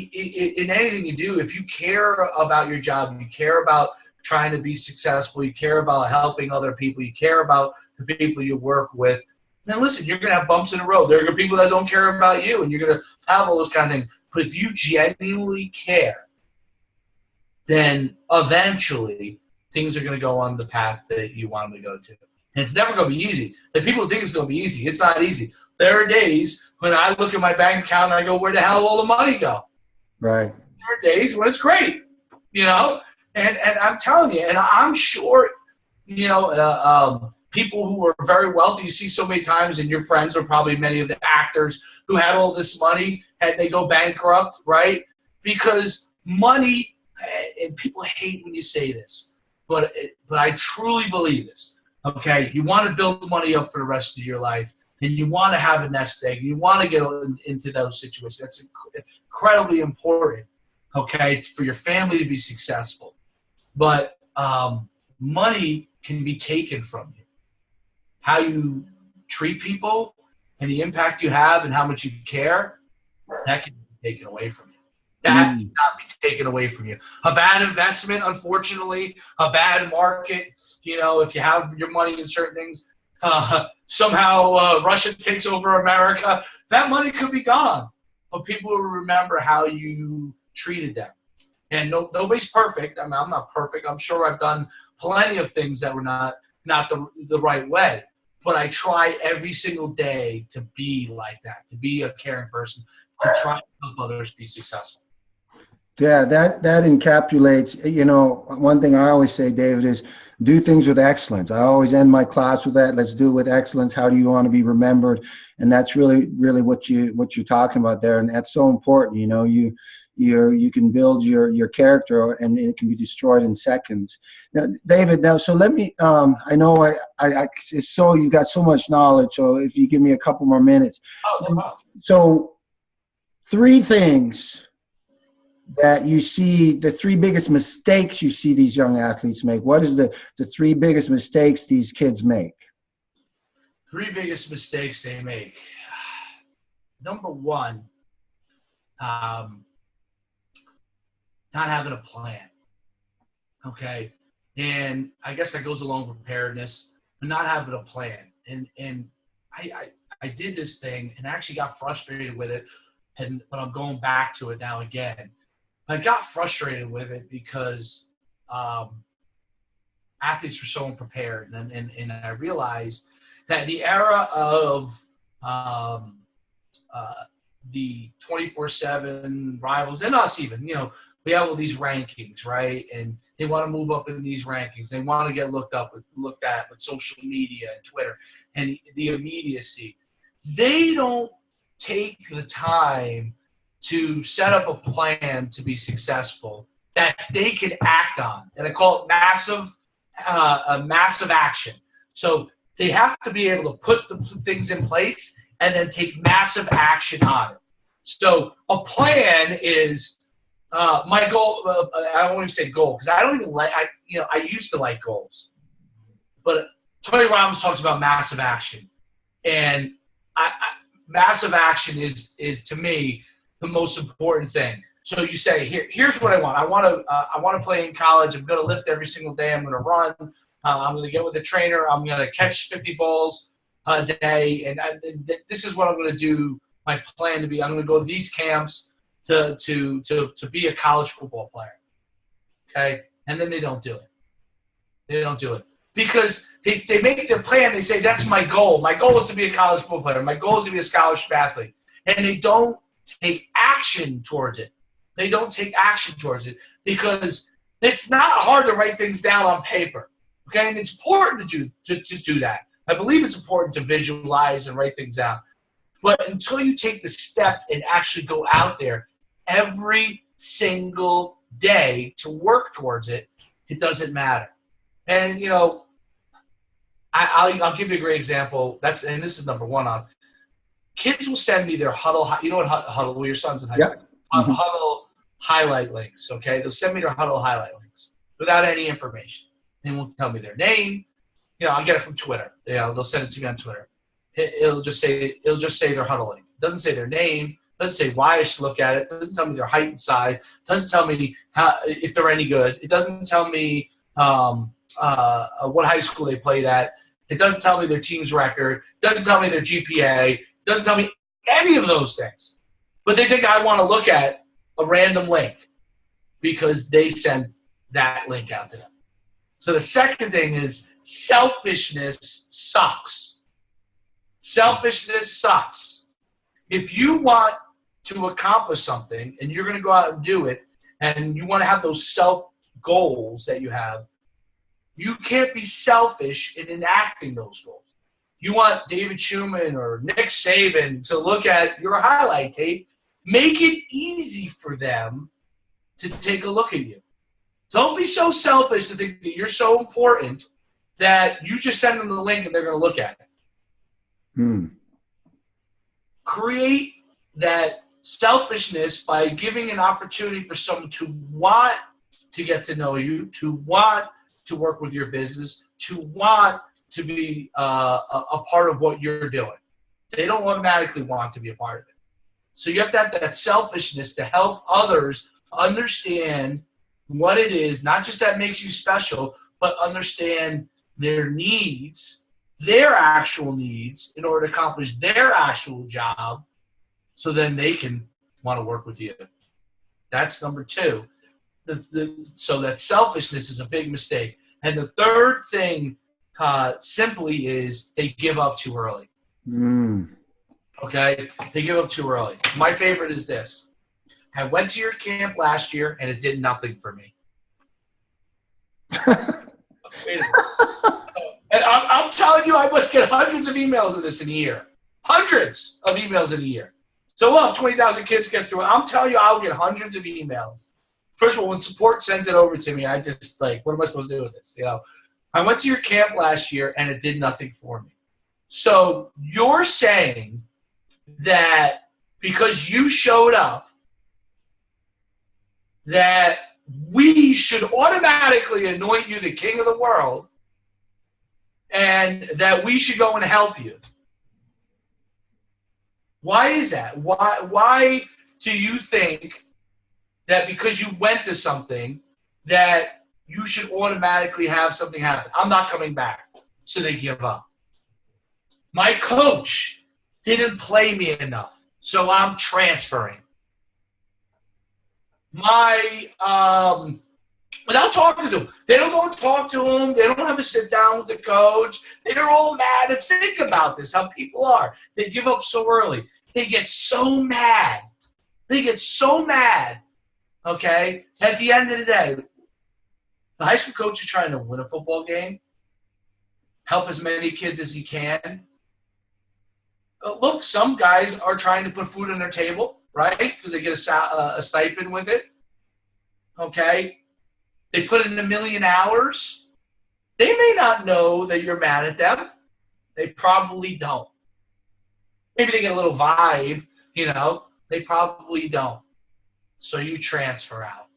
Speaker 2: in anything you do, if you care about your job, you care about trying to be successful, you care about helping other people, you care about the people you work with, then listen, you're going to have bumps in the road. There are people that don't care about you, and you're going to have all those kind of things. But if you genuinely care, then eventually things are going to go on the path that you want them to go to. And it's never going to be easy. The people think it's going to be easy. It's not easy. There are days when I look at my bank account and I go, where the hell will all the money go?
Speaker 1: Right.
Speaker 2: There are days when it's great, And I'm telling you, and I'm sure, people who are very wealthy, you see so many times, and your friends are probably many of the actors who had all this money and they go bankrupt, right? Because money, and people hate when you say this, but I truly believe this, okay? You want to build money up for the rest of your life, and you want to have a nest egg, you want to get into those situations. That's incredibly important, okay, for your family to be successful. But money can be taken from you. How you treat people and the impact you have and how much you care, that can be taken away from you. That cannot be taken away from you. A bad investment, unfortunately, a bad market, if you have your money in certain things, somehow Russia takes over America, that money could be gone. But people will remember how you treated them. And nobody's perfect. I mean, I'm not perfect. I'm sure I've done plenty of things that were not the right way. But I try every single day to be like that, to be a caring person, to try to help others be successful.
Speaker 1: Yeah, that encapsulates, one thing I always say, David, is do things with excellence. I always end my class with that. Let's do it with excellence. How do you want to be remembered? And that's really, really what you're talking about there. And that's so important. You can build your character, and it can be destroyed in seconds. Now, David, so let me, I know you got so much knowledge, so if you give me a couple more minutes.
Speaker 2: Oh, no problem.
Speaker 1: So 3 things that you see, the 3 biggest mistakes you see these young athletes make. What is the 3 biggest mistakes these kids make?
Speaker 2: 3 biggest mistakes they make. Number 1, not having a plan. Okay. And I guess that goes along with preparedness, but not having a plan. And I did this thing and actually got frustrated with it. But I'm going back to it now again. I got frustrated with it because athletes were so unprepared. And I realized that the era of the 24/7 rivals and us even, we have all these rankings, right? And they want to move up in these rankings. They want to get looked at with social media and Twitter and the immediacy. They don't take the time to set up a plan to be successful that they can act on. And I call it massive action. So they have to be able to put the things in place and then take massive action on it. So a plan is my goal. I don't want to say goal because I don't even like. I used to like goals, but Tony Robbins talks about massive action, and massive action is to me the most important thing. So you say, here's what I want. I want to play in college. I'm going to lift every single day. I'm going to run. I'm going to get with a trainer. I'm going to catch 50 balls a day, and this is what I'm going to do. My plan to be. I'm going to go to these camps to be a college football player. Okay, and then they don't do it. They don't do it because they make their plan. They say that's my goal. My goal is to be a college football player. My goal is to be a scholarship athlete, and they don't take action towards it. They don't take action towards it because it's not hard to write things down on paper. Okay, and it's important to do that. I believe it's important to visualize and write things out. But until you take the step and actually go out there every single day to work towards it, it doesn't matter. And, I'll give you a great example. And this is number one on. Kids will send me their huddle. You know what huddle? Well, your son's in high school.
Speaker 1: Mm-hmm.
Speaker 2: Huddle highlight links, okay? They'll send me their huddle highlight links without any information. They won't tell me their name. I'll get it from Twitter. They'll send it to me on Twitter. It'll just say their huddle link. It doesn't say their name. It doesn't say why I should look at it. It doesn't tell me their height and size. It doesn't tell me if they're any good. It doesn't tell me what high school they played at. It doesn't tell me their team's record. It doesn't tell me their GPA. It doesn't tell me any of those things. But they think I want to look at a random link because they send that link out to them. So the second thing is selfishness sucks. Selfishness sucks. If you want to accomplish something and you're going to go out and do it and you want to have those self goals that you have, you can't be selfish in enacting those goals. You want David Schuman or Nick Saban to look at your highlight tape, make it easy for them to take a look at you. Don't be so selfish to think that you're so important that you just send them the link and they're going to look at it. Create that selfishness by giving an opportunity for someone to want to get to know you, to want to work with your business, to want to be a part of what you're doing. They don't automatically want to be a part of it. So you have to have that selfishness to help others understand what it is, not just that makes you special, but understand their needs, their actual needs in order to accomplish their actual job so then they can want to work with you. That's number two. So that selfishness is a big mistake. And the third thing simply is they give up too early. Okay? They give up too early. My favorite is this. I went to your camp last year, and it did nothing for me. Wait a minute. And I'm telling you, I must get hundreds of emails of this in a year. Hundreds of emails in a year. So we'll have 20,000 kids get through it. I'm telling you, I'll get hundreds of emails. First of all, when support sends it over to me, I just what am I supposed to do with this? I went to your camp last year, and it did nothing for me. So you're saying that because you showed up, that we should automatically anoint you the king of the world and that we should go and help you. Why is that? Why do you think that because you went to something that you should automatically have something happen? I'm not coming back. So they give up. My coach didn't play me enough, so I'm transferring. Without talking to him. They don't go and talk to him. They don't have a sit down with the coach. They're all mad. And think about this, how people are. They give up so early. They get so mad. Okay? At the end of the day, the high school coach is trying to win a football game, help as many kids as he can. Look, some guys are trying to put food on their table, right? Because they get a stipend with it. Okay? They put in 1 million hours. They may not know that you're mad at them. They probably don't. Maybe they get a little vibe, They probably don't. So you transfer out.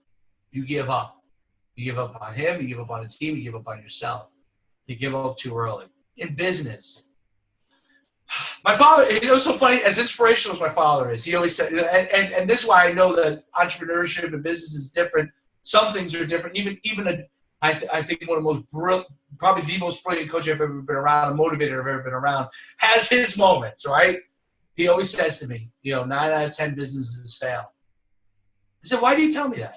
Speaker 2: You give up. You give up on him. You give up on the team. You give up on yourself. You give up too early. In business, my father, it's so funny, as inspirational as my father is, he always said, and this is why I know that entrepreneurship and business is different. Some things are different. I think one of the probably the most brilliant coach I've ever been around, a motivator I've ever been around, has his moments, right? He always says to me, 9 out of 10 businesses fail. I said, why do you tell me that?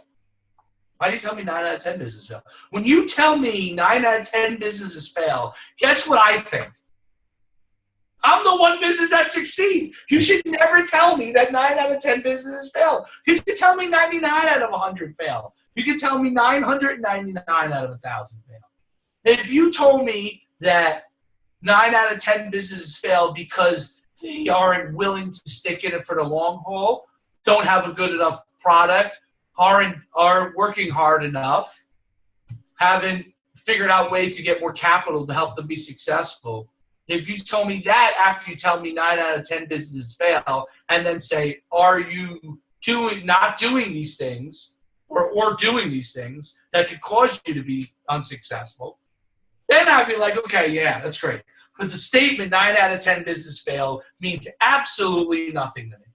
Speaker 2: Why do you tell me 9 out of 10 businesses fail? When you tell me 9 out of 10 businesses fail, guess what I think? I'm the one business that succeeds. You should never tell me that 9 out of 10 businesses fail. You can tell me 99 out of 100 fail. You can tell me 999 out of 1,000 fail. If you told me that 9 out of 10 businesses fail because they aren't willing to stick in it for the long haul, don't have a good enough product, aren't working hard enough, haven't figured out ways to get more capital to help them be successful. If you told me that after you tell me 9 out of 10 businesses fail, and then say, are you not doing these things or doing these things that could cause you to be unsuccessful, then I'd be like, okay, yeah, that's great. But the statement 9 out of 10 businesses fail means absolutely nothing to me.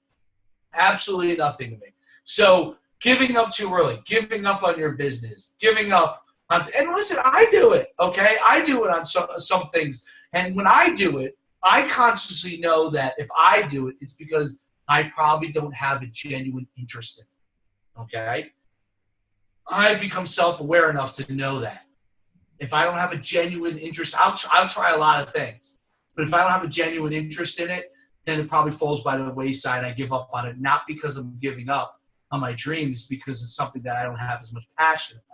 Speaker 2: Absolutely nothing to me. So giving up too early, giving up on your business, giving up on, and listen, I do it, okay? I do it on some things. And when I do it, I consciously know that if I do it, it's because I probably don't have a genuine interest in it, okay? I've become self-aware enough to know that. If I don't have a genuine interest, I'll try a lot of things. But if I don't have a genuine interest in it, then it probably falls by the wayside. I give up on it, not because I'm giving up on my dreams, because it's something that I don't have as much passion about.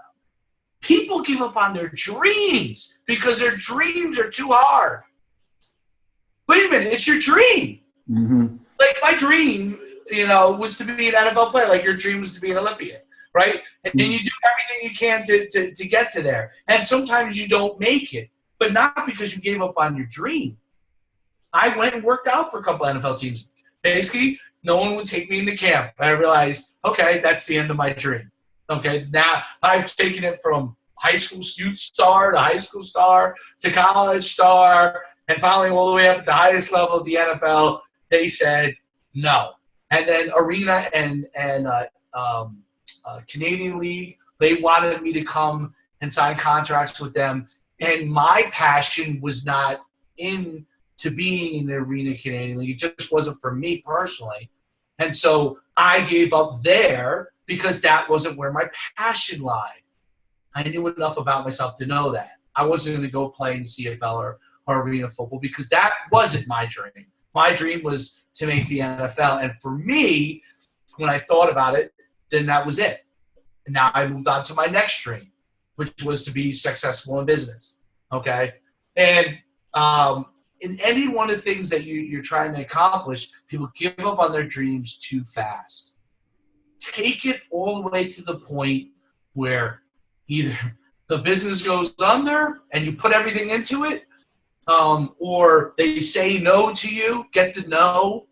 Speaker 2: People give up on their dreams because their dreams are too hard. Wait a minute, it's your dream.
Speaker 1: Mm-hmm.
Speaker 2: Like my dream, was to be an NFL player. Like your dream was to be an Olympian, right? And you do everything you can to get to there. And sometimes you don't make it, but not because you gave up on your dream. I went and worked out for a couple NFL teams. Basically, no one would take me into camp. I realized, okay, that's the end of my dream. Okay, now I've taken it from high school youth star to high school star to college star, and finally all the way up at the highest level of the NFL. They said no, and then Arena and Canadian League, they wanted me to come and sign contracts with them, and my passion was not into being in the Arena Canadian League. It just wasn't for me personally, and so I gave up there because that wasn't where my passion lied. I knew enough about myself to know that. I wasn't going to go play in CFL or arena football because that wasn't my dream. My dream was to make the NFL. And for me, when I thought about it, then that was it. And now I moved on to my next dream, which was to be successful in business. Okay? And in any one of the things that you're trying to accomplish, people give up on their dreams too fast. Take it all the way to the point where either the business goes under and you put everything into it, or they say no to you. Get the no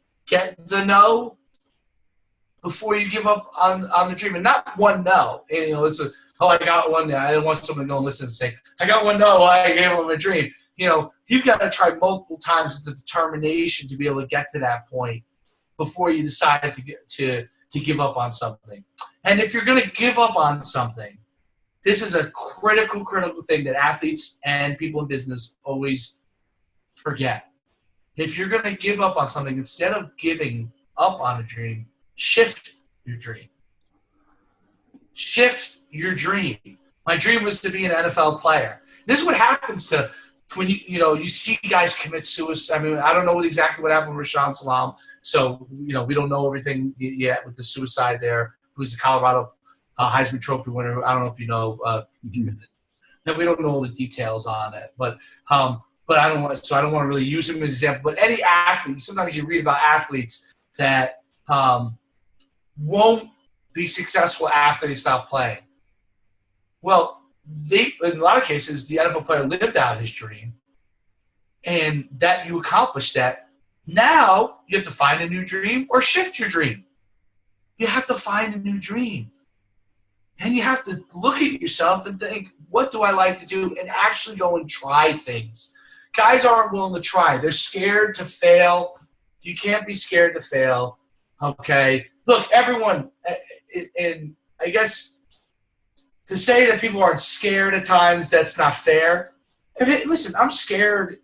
Speaker 2: before you give up on the dream. And not one no. It's I got one no. I didn't want someone to go and listen and say, I got one no, I gave up my dream. You've got to try multiple times with the determination to be able to get to that point before you decide to to give up on something. And if you're going to give up on something, this is a critical thing that athletes and people in business always forget. If you're going to give up on something, instead of giving up on a dream, shift your dream. Shift your dream. My dream was to be an NFL player. This is what happens to when you see guys commit suicide. I mean, I don't know exactly what happened with Rashaan Salam, so we don't know everything yet with the suicide there. Who's the Colorado Heisman Trophy winner? I don't know if you know. No, we don't know all the details on it, but I don't want to really use him as an example. But any athlete, sometimes you read about athletes that won't be successful after they stop playing. Well, in a lot of cases, the NFL player lived out his dream, and that you accomplished that. Now you have to find a new dream or shift your dream. You have to find a new dream. And you have to look at yourself and think, what do I like to do? And actually go and try things. Guys aren't willing to try. They're scared to fail. You can't be scared to fail. Okay? Look, everyone, and I guess to say that people aren't scared at times, that's not fair. I mean, listen, I'm scared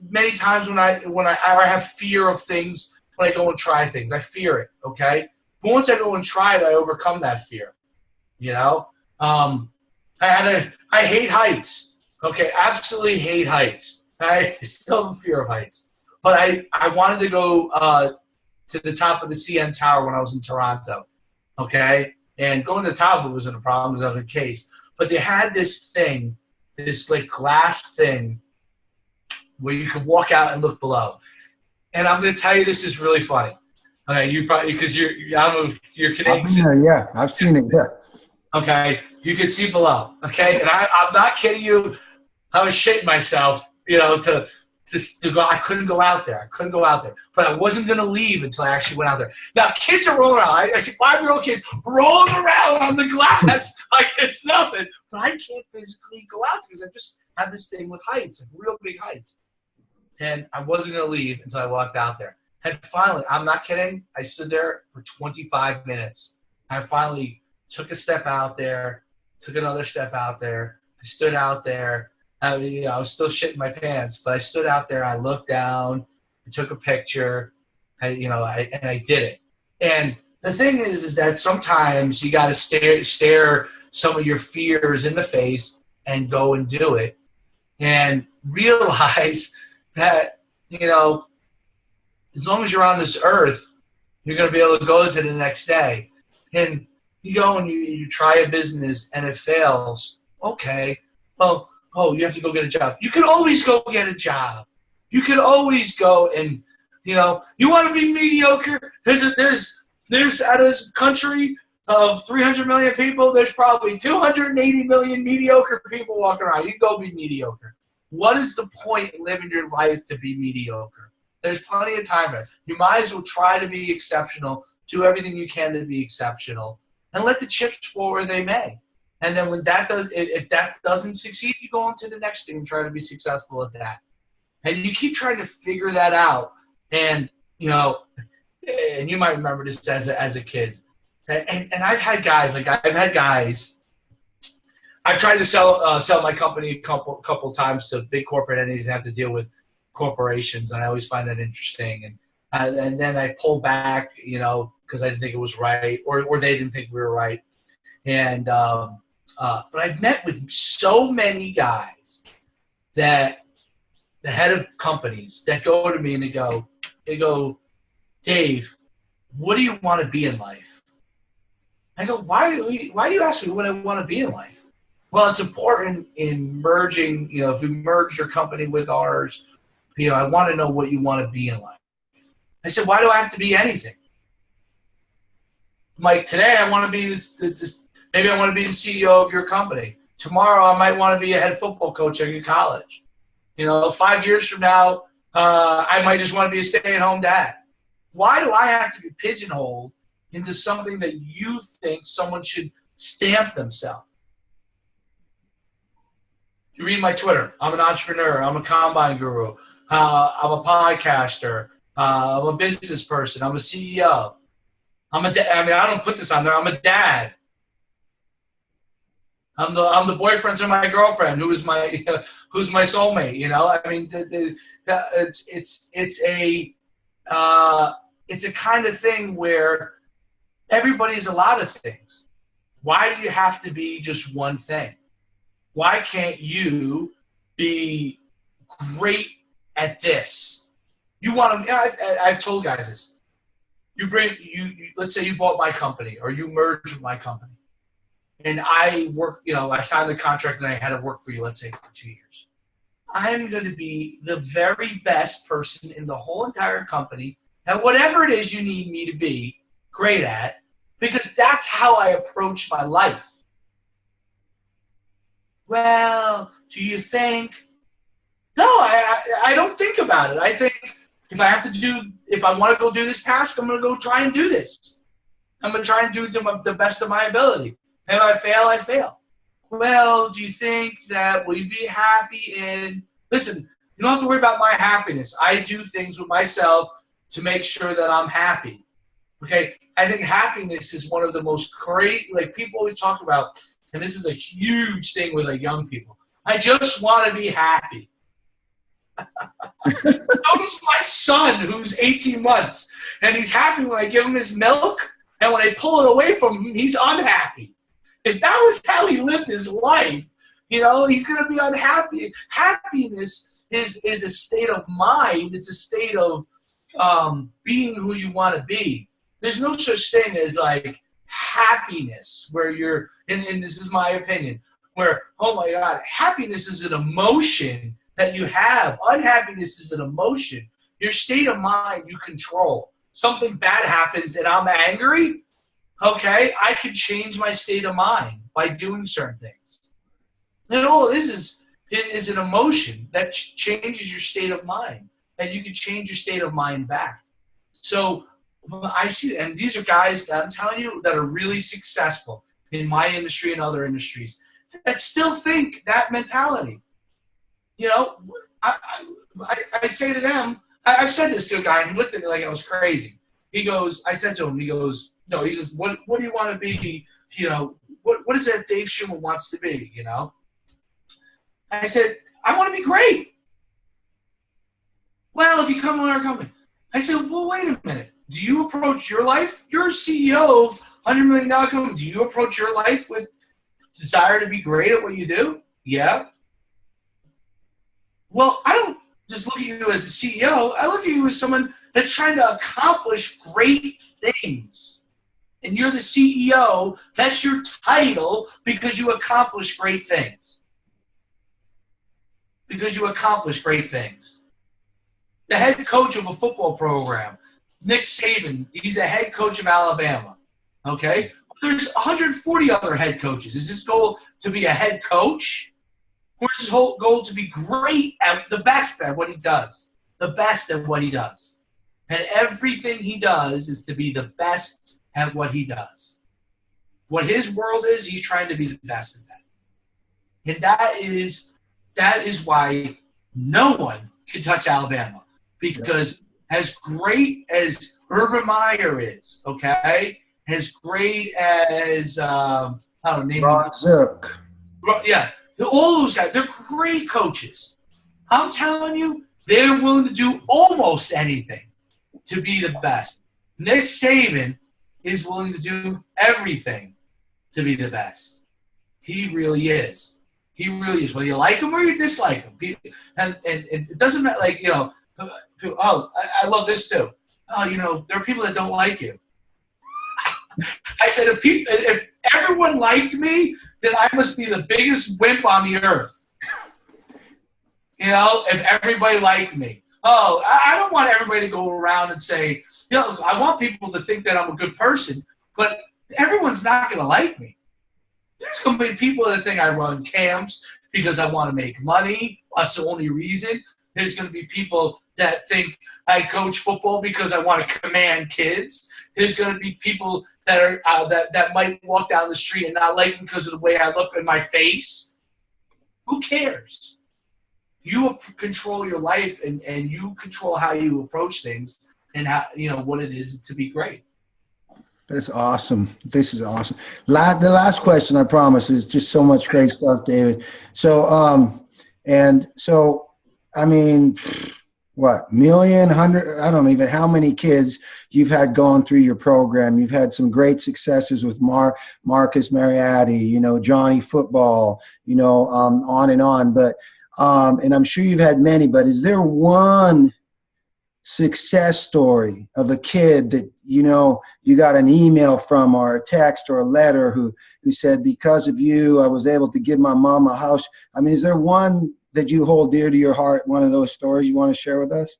Speaker 2: many times when I have fear of things when I go and try things. I fear it, okay? But once I go and try it, I overcome that fear. I hate heights. Okay, absolutely hate heights. I still have a fear of heights. But I wanted to go to the top of the CN Tower when I was in Toronto. Okay? And going to the top of it wasn't a problem because I was in case. But they had this thing, this like glass thing where you could walk out and look below. And I'm going to tell you, this is really funny. Okay, you probably, because I don't know if you're Canadian.
Speaker 1: Yeah, I've seen it, yeah.
Speaker 2: Okay, you could see below. Okay, and I'm not kidding you. I was shitting myself, to go. I couldn't go out there. But I wasn't going to leave until I actually went out there. Now, kids are rolling around. I see 5-year-old kids rolling around on the glass like it's nothing. But I can't physically go out because I just have this thing with heights, like real big heights. And I wasn't going to leave until I walked out there. And finally, I'm not kidding, I stood there for 25 minutes. I finally took a step out there, took another step out there. I stood out there. I was still shitting my pants, but I stood out there. I looked down. I took a picture. I did it. And the thing is that sometimes you got to stare some of your fears in the face and go and do it, and realize that as long as you're on this earth, you're going to be able to go to the next day. And you go and you try a business and it fails. Okay, well. Oh, you have to go get a job. You can always go get a job. You can always go and, you want to be mediocre. There's out of this country of 300 million people, there's probably 280 million mediocre people walking around. You can go be mediocre. What is the point in living your life to be mediocre? There's plenty of time left. You might as well try to be exceptional. Do everything you can to be exceptional. And let the chips fall where they may. And then if that doesn't succeed, you go on to the next thing and try to be successful at that. And you keep trying to figure that out. And, and you might remember this as a kid. And I've had guys, I've tried to sell my company a couple times to big corporate entities and have to deal with corporations. And I always find that interesting. And then I pulled back, because I didn't think it was right, or they didn't think we were right. And but I've met with so many guys that the head of companies that go to me and they go, Dave, what do you want to be in life? I go, why do you ask me what I want to be in life? Well, it's important in merging, if we merge your company with ours, I want to know what you want to be in life. I said, why do I have to be anything? Like today I want to be maybe I want to be the CEO of your company. Tomorrow I might want to be a head football coach at your college. 5 years from now, I might just want to be a stay-at-home dad. Why do I have to be pigeonholed into something that you think someone should stamp themselves? You read my Twitter. I'm an entrepreneur. I'm a combine guru. I'm a podcaster. I'm a business person. I'm a CEO. I mean, I don't put this on there. I'm a dad. I'm the boyfriend to my girlfriend, who's my soulmate. You know, I mean, it's a kind of thing where everybody's a lot of things. Why do you have to be just one thing? Why can't you be great at this? You want to? I've told guys this. Let's say you bought my company or you merged with my company, and I work. You know, I signed the contract and I had to work for you. Let's say for 2 years. I'm going to be the very best person in the whole entire company at whatever it is you need me to be great at, because that's how I approach my life. Well, do you think? No, I don't think about it. I think if I want to go do this task, I'm going to go try and do this. I'm going to try and do it to the best of my ability. And if I fail, I fail. Well, do you think that will you be happy in? Listen, you don't have to worry about my happiness. I do things with myself to make sure that I'm happy. Okay? I think happiness is one of the most great, like people always talk about, and this is a huge thing with like young people. I just want to be happy. Notice my son, who's 18 months, and he's happy when I give him his milk, and when I pull it away from him, he's unhappy. If that was how he lived his life, you know, he's going to be unhappy. Happiness is a state of mind. It's a state of being who you want to be. There's no such thing as like happiness where you're, and this is my opinion, where, oh my God, happiness is an emotion that you have. Unhappiness is an emotion. Your state of mind you control. Something bad happens and I'm angry. Okay, I can change my state of mind by doing certain things. And all it is an emotion that changes your state of mind, and you can change your state of mind back. So I see, and these are guys that I'm telling you that are really successful in my industry and other industries that still think that mentality. You know, I say to them, I've said this to a guy, and he looked at me like I was crazy. I said to him, no, he says, what do you want to be? You know, what is it Dave Schuman wants to be, you know? I said, I want to be great. Well, if you come on our company. I said, well, wait a minute. Do you approach your life? You're a CEO of $100 million company. Do you approach your life with desire to be great at what you do? Yeah. Well, I don't just look at you as a CEO. I look at you as someone that's trying to accomplish great things. And you're the CEO. That's your title because you accomplish great things. Because you accomplish great things. The head coach of a football program, Nick Saban, he's the head coach of Alabama. Okay? There's 140 other head coaches. Is his goal to be a head coach? Or is his whole goal to be great at the best at what he does? The best at what he does. And everything he does is to be the best at what he does. What his world is, he's trying to be the best at that. And that is why no one can touch Alabama. Because as great as Urban Meyer is, okay, as great as I don't know,
Speaker 1: Ron Zook.
Speaker 2: Yeah, all those guys, they're great coaches. I'm telling you, they're willing to do almost anything to be the best. Nick Saban is willing to do everything to be the best. He really is. He really is. Whether you like him or you dislike him. And it doesn't matter, like, you know, oh, I love this too. Oh, you know, there are people that don't like you. I said, if everyone liked me, then I must be the biggest wimp on the earth. You know, if everybody liked me. Oh, I don't want everybody to go around and say, you know, I want people to think that I'm a good person, but everyone's not going to like me. There's going to be people that think I run camps because I want to make money. That's the only reason. There's going to be people that think I coach football because I want to command kids. There's going to be people that are that might walk down the street and not like me because of the way I look in my face. Who cares? You control your life and you control how you approach things and how, you know, what it is to be great.
Speaker 1: That's awesome. This is awesome. The last question, I promise, is just so much great stuff, David. So, I mean, what, million, hundred, I don't even how many kids you've had going through your program. You've had some great successes with Marcus Mariatti, you know, Johnny Football, you know, on and on. But, and I'm sure you've had many, but is there one success story of a kid that, you know, you got an email from or a text or a letter who said, because of you, I was able to give my mom a house? I mean, is there one that you hold dear to your heart, one of those stories you want to share with us?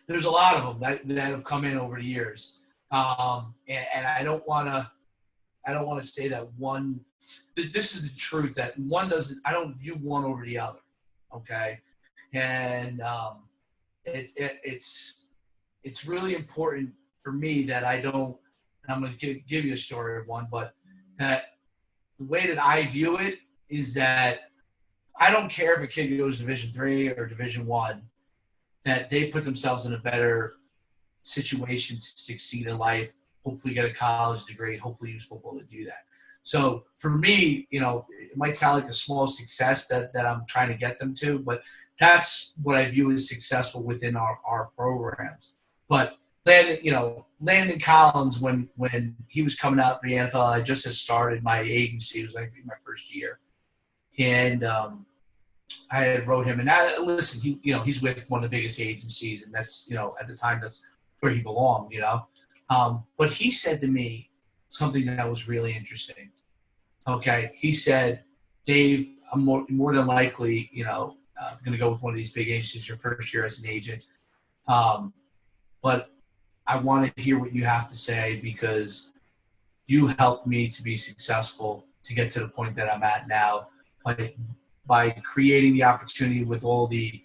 Speaker 2: There's a lot of them that have come in over the years. And I don't want to say that one, this is the truth, that one doesn't, I don't view one over the other. Okay. And, it's really important for me that I don't, and I'm going to give you a story of one, but that the way that I view it is that I don't care if a kid goes Division III or Division I, that they put themselves in a better situation to succeed in life, hopefully get a college degree, hopefully use football to do that. So for me, you know, it might sound like a small success that I'm trying to get them to, but that's what I view as successful within our programs. But Landon Collins, when he was coming out for the NFL, I just had started my agency. It was like my first year. And I had wrote him, and listen, he's with one of the biggest agencies, and that's, you know, at the time that's where he belonged, you know. But he said to me something that was really interesting. Okay, he said, Dave, I'm more than likely, you know, going to go with one of these big agencies your first year as an agent. But I want to hear what you have to say, because you helped me to be successful to get to the point that I'm at now by creating the opportunity with all the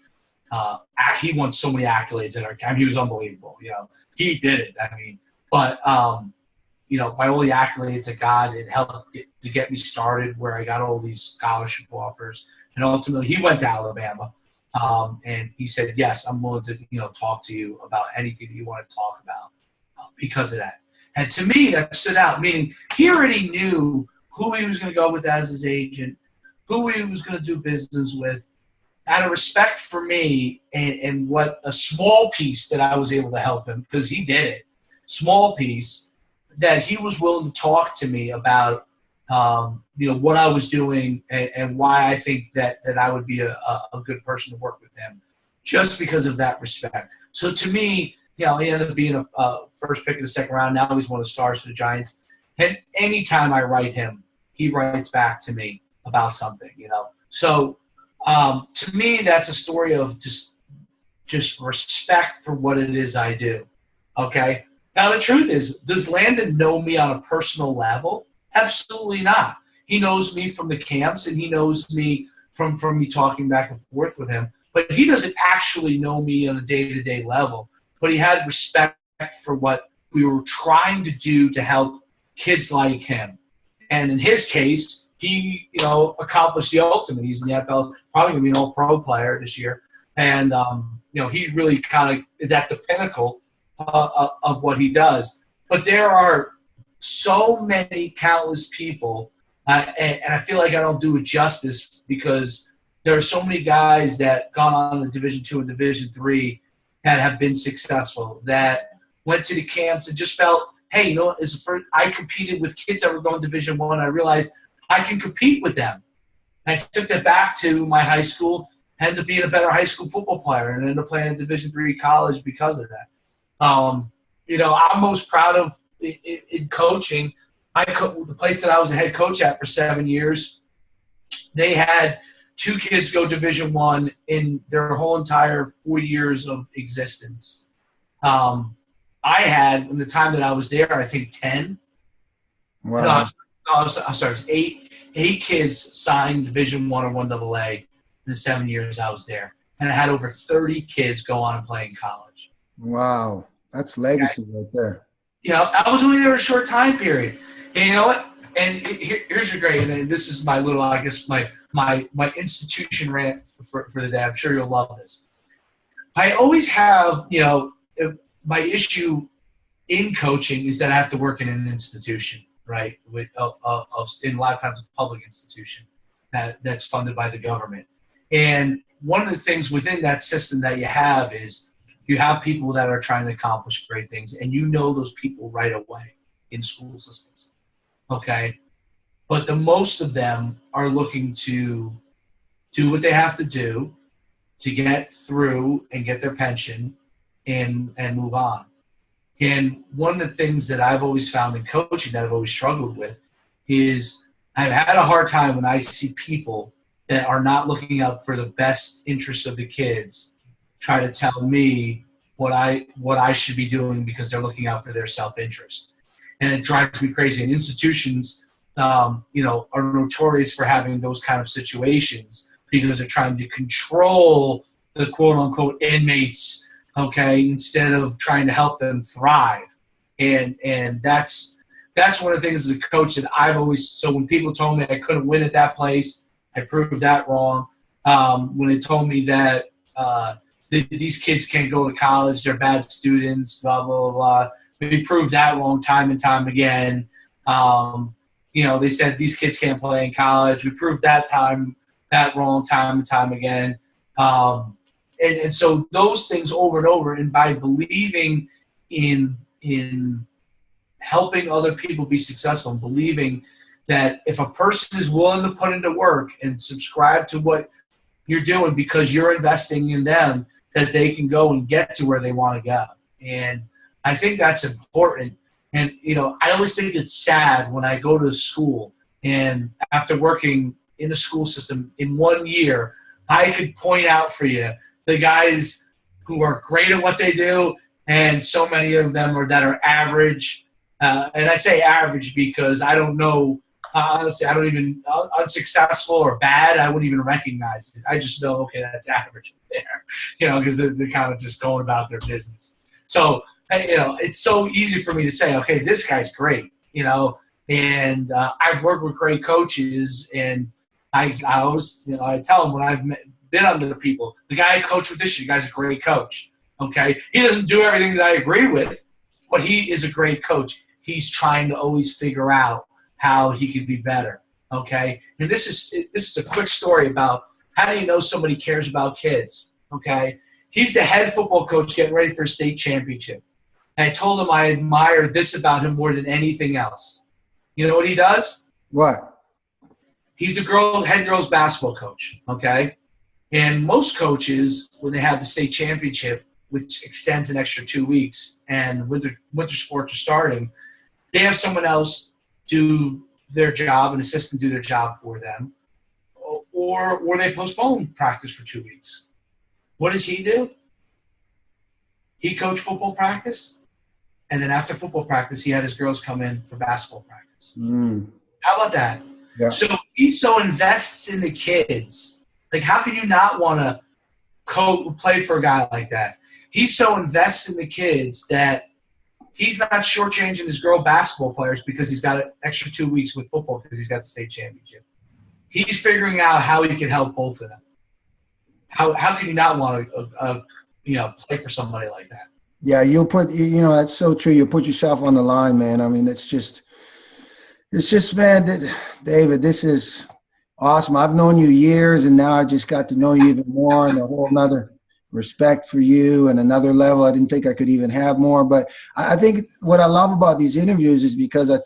Speaker 2: he won so many accolades at our camp. He was unbelievable. You know, he did it. I mean, but you know, by all the accolades that God, it helped to get me started where I got all these scholarship offers. And ultimately, he went to Alabama, and he said, yes, I'm willing to, you know, talk to you about anything that you want to talk about because of that. And to me, that stood out, meaning he already knew who he was going to go with as his agent, who he was going to do business with, out of respect for me and what a small piece that I was able to help him, because he did it, small piece, that he was willing to talk to me about you know, what I was doing and why I think that I would be a good person to work with him, just because of that respect. So to me, you know, he ended up being a first pick in the second round. Now he's one of the stars for the Giants. And anytime I write him, he writes back to me about something, you know. So to me, that's a story of just respect for what it is I do. Okay. Now the truth is, does Landon know me on a personal level? Absolutely not. He knows me from the camps, and he knows me from me talking back and forth with him. But he doesn't actually know me on a day-to-day level. But he had respect for what we were trying to do to help kids like him. And in his case, he, you know, accomplished the ultimate. He's in the NFL, probably going to be an all-pro player this year. And, you know, he really kind of is at the pinnacle of what he does. But there are so many countless people, and I feel like I don't do it justice, because there are so many guys that gone on to Division II and Division III that have been successful, that went to the camps and just felt, hey, you know, I competed with kids that were going to Division I. I realized I can compete with them. And I took that back to my high school, ended up being a better high school football player, and ended up playing in Division III college because of that. You know, I'm most proud of in coaching. The place that I was a head coach at for 7 years, they had 2 kids go Division I in their whole entire 4 years of existence. I had, in the time that I was there, I think 10.
Speaker 1: Wow.
Speaker 2: I'm sorry, 8 kids signed Division I or 1AA in the 7 years I was there. And I had over 30 kids go on and play in college.
Speaker 1: Wow. That's legacy right there.
Speaker 2: You know, I was only there a short time period. And you know what? And here's a great, and this is my little, I guess, my institution rant for the day. I'm sure you'll love this. I always have, you know, my issue in coaching is that I have to work in an institution, right? In a lot of times a public institution that's funded by the government. And one of the things within that system that you have is you have people that are trying to accomplish great things, and you know those people right away in school systems, okay? But the most of them are looking to do what they have to do to get through and get their pension and move on. And one of the things that I've always found in coaching that I've always struggled with is I've had a hard time when I see people that are not looking out for the best interest of the kids try to tell me what I should be doing because they're looking out for their self-interest. And it drives me crazy. And institutions, are notorious for having those kind of situations because they're trying to control the quote-unquote inmates, okay, instead of trying to help them thrive. And that's one of the things as a coach that I've always – so when people told me I couldn't win at that place, I proved that wrong. When they told me that these kids can't go to college, they're bad students, blah, blah, blah, we proved that wrong time and time again. They said these kids can't play in college. We proved that wrong time and time again. And so those things over and over, and by believing in helping other people be successful, and believing that if a person is willing to put into work and subscribe to what you're doing because you're investing in them, that they can go and get to where they want to go. And I think that's important. And, I always think it's sad when I go to school and after working in the school system in 1 year, I could point out for you the guys who are great at what they do, and so many of them that are average. And I say average because I don't know, honestly, I don't even, unsuccessful or bad, I wouldn't even recognize it. I just know, okay, that's average there, because they're kind of just going about their business. So, it's so easy for me to say, okay, this guy's great, and I've worked with great coaches, and I always, I tell them when I've been under the people, the guy I coach with this year, the guy's a great coach, okay? He doesn't do everything that I agree with, but he is a great coach. He's trying to always figure out how he could be better, okay? And this is a quick story about how do you know somebody cares about kids, okay? He's the head football coach getting ready for a state championship. And I told him I admire this about him more than anything else. You know what he does?
Speaker 1: What?
Speaker 2: He's a head girls basketball coach, okay? And most coaches, when they have the state championship, which extends an extra 2 weeks, and winter sports are starting, they have someone else do their job, an assistant do their job for them, or they postpone practice for 2 weeks. What does he do? He coached football practice, and then after football practice, he had his girls come in for basketball practice. How about that? Yeah. So he so invests in the kids. Like, how can you not want to play for a guy like that? He so invests in the kids that he's not shortchanging his girl basketball players because he's got an extra 2 weeks with football because he's got the state championship. He's figuring out how he can help both of them. How can you not want to play for somebody like that? Yeah,
Speaker 1: you'll put that's so true. You put yourself on the line, man. I mean, it's just man, David, this is awesome. I've known you years, and now I just got to know you even more, and a whole nother respect for you and another level. I didn't think I could even have more. But I think what I love about these interviews is because I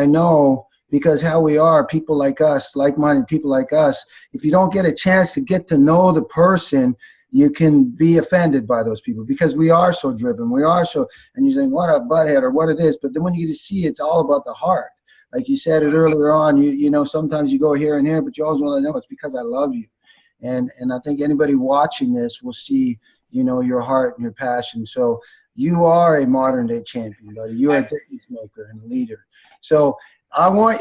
Speaker 1: know because how we are, people like us, like-minded people like us, if you don't get a chance to get to know the person, you can be offended by those people because we are so driven. We are so, and you think, what a butthead or what it is. But then when you get to see it's all about the heart. Like you said it earlier on, sometimes you go here and here, but you always want to know it's because I love you. And I think anybody watching this will see, your heart and your passion. So you are a modern day champion, buddy. You are a difference maker and a leader. So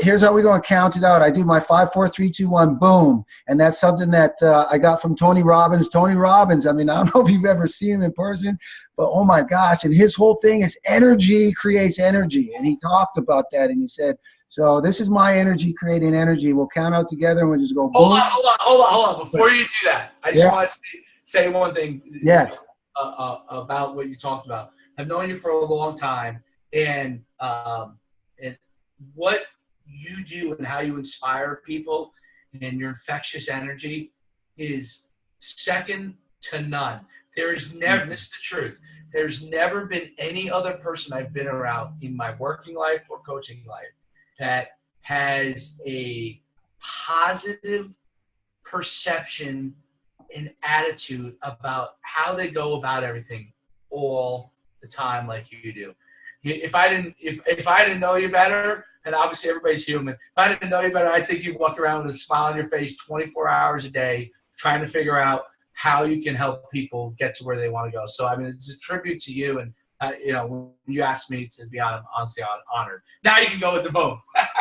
Speaker 1: here's how we're going to count it out. I do my 5, 4, 3, 2, 1, boom. And that's something that I got from Tony Robbins. Tony Robbins, I mean, I don't know if you've ever seen him in person, but oh my gosh. And his whole thing is energy creates energy. And he talked about that, and he said, so this is my energy creating energy. We'll count out together and we'll just go boom.
Speaker 2: Hold on. Before you do that, I just want to say one thing.
Speaker 1: Yes.
Speaker 2: About what you talked about. I've known you for a long time, and what you do and how you inspire people and your infectious energy is second to none. There's never, this is the truth, there's never been any other person I've been around in my working life or coaching life that has a positive perception and attitude about how they go about everything all the time like you do. If I didn't know you better, and obviously everybody's human, if I didn't know you better, I think you'd walk around with a smile on your face 24 hours a day trying to figure out how you can help people get to where they want to go. So, I mean, it's a tribute to you. And, when you asked me to be on, I'm honestly honored. Now you can go with the vote.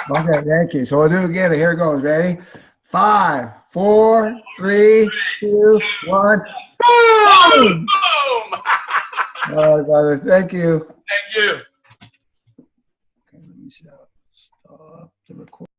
Speaker 1: Okay, thank you. So we'll do it again. Here it goes. Ready? 5, 4, 3, 2, 1. Boom!
Speaker 2: Boom!
Speaker 1: All right, brother. Thank you.
Speaker 2: Thank you.
Speaker 1: Okay, let me stop the recording.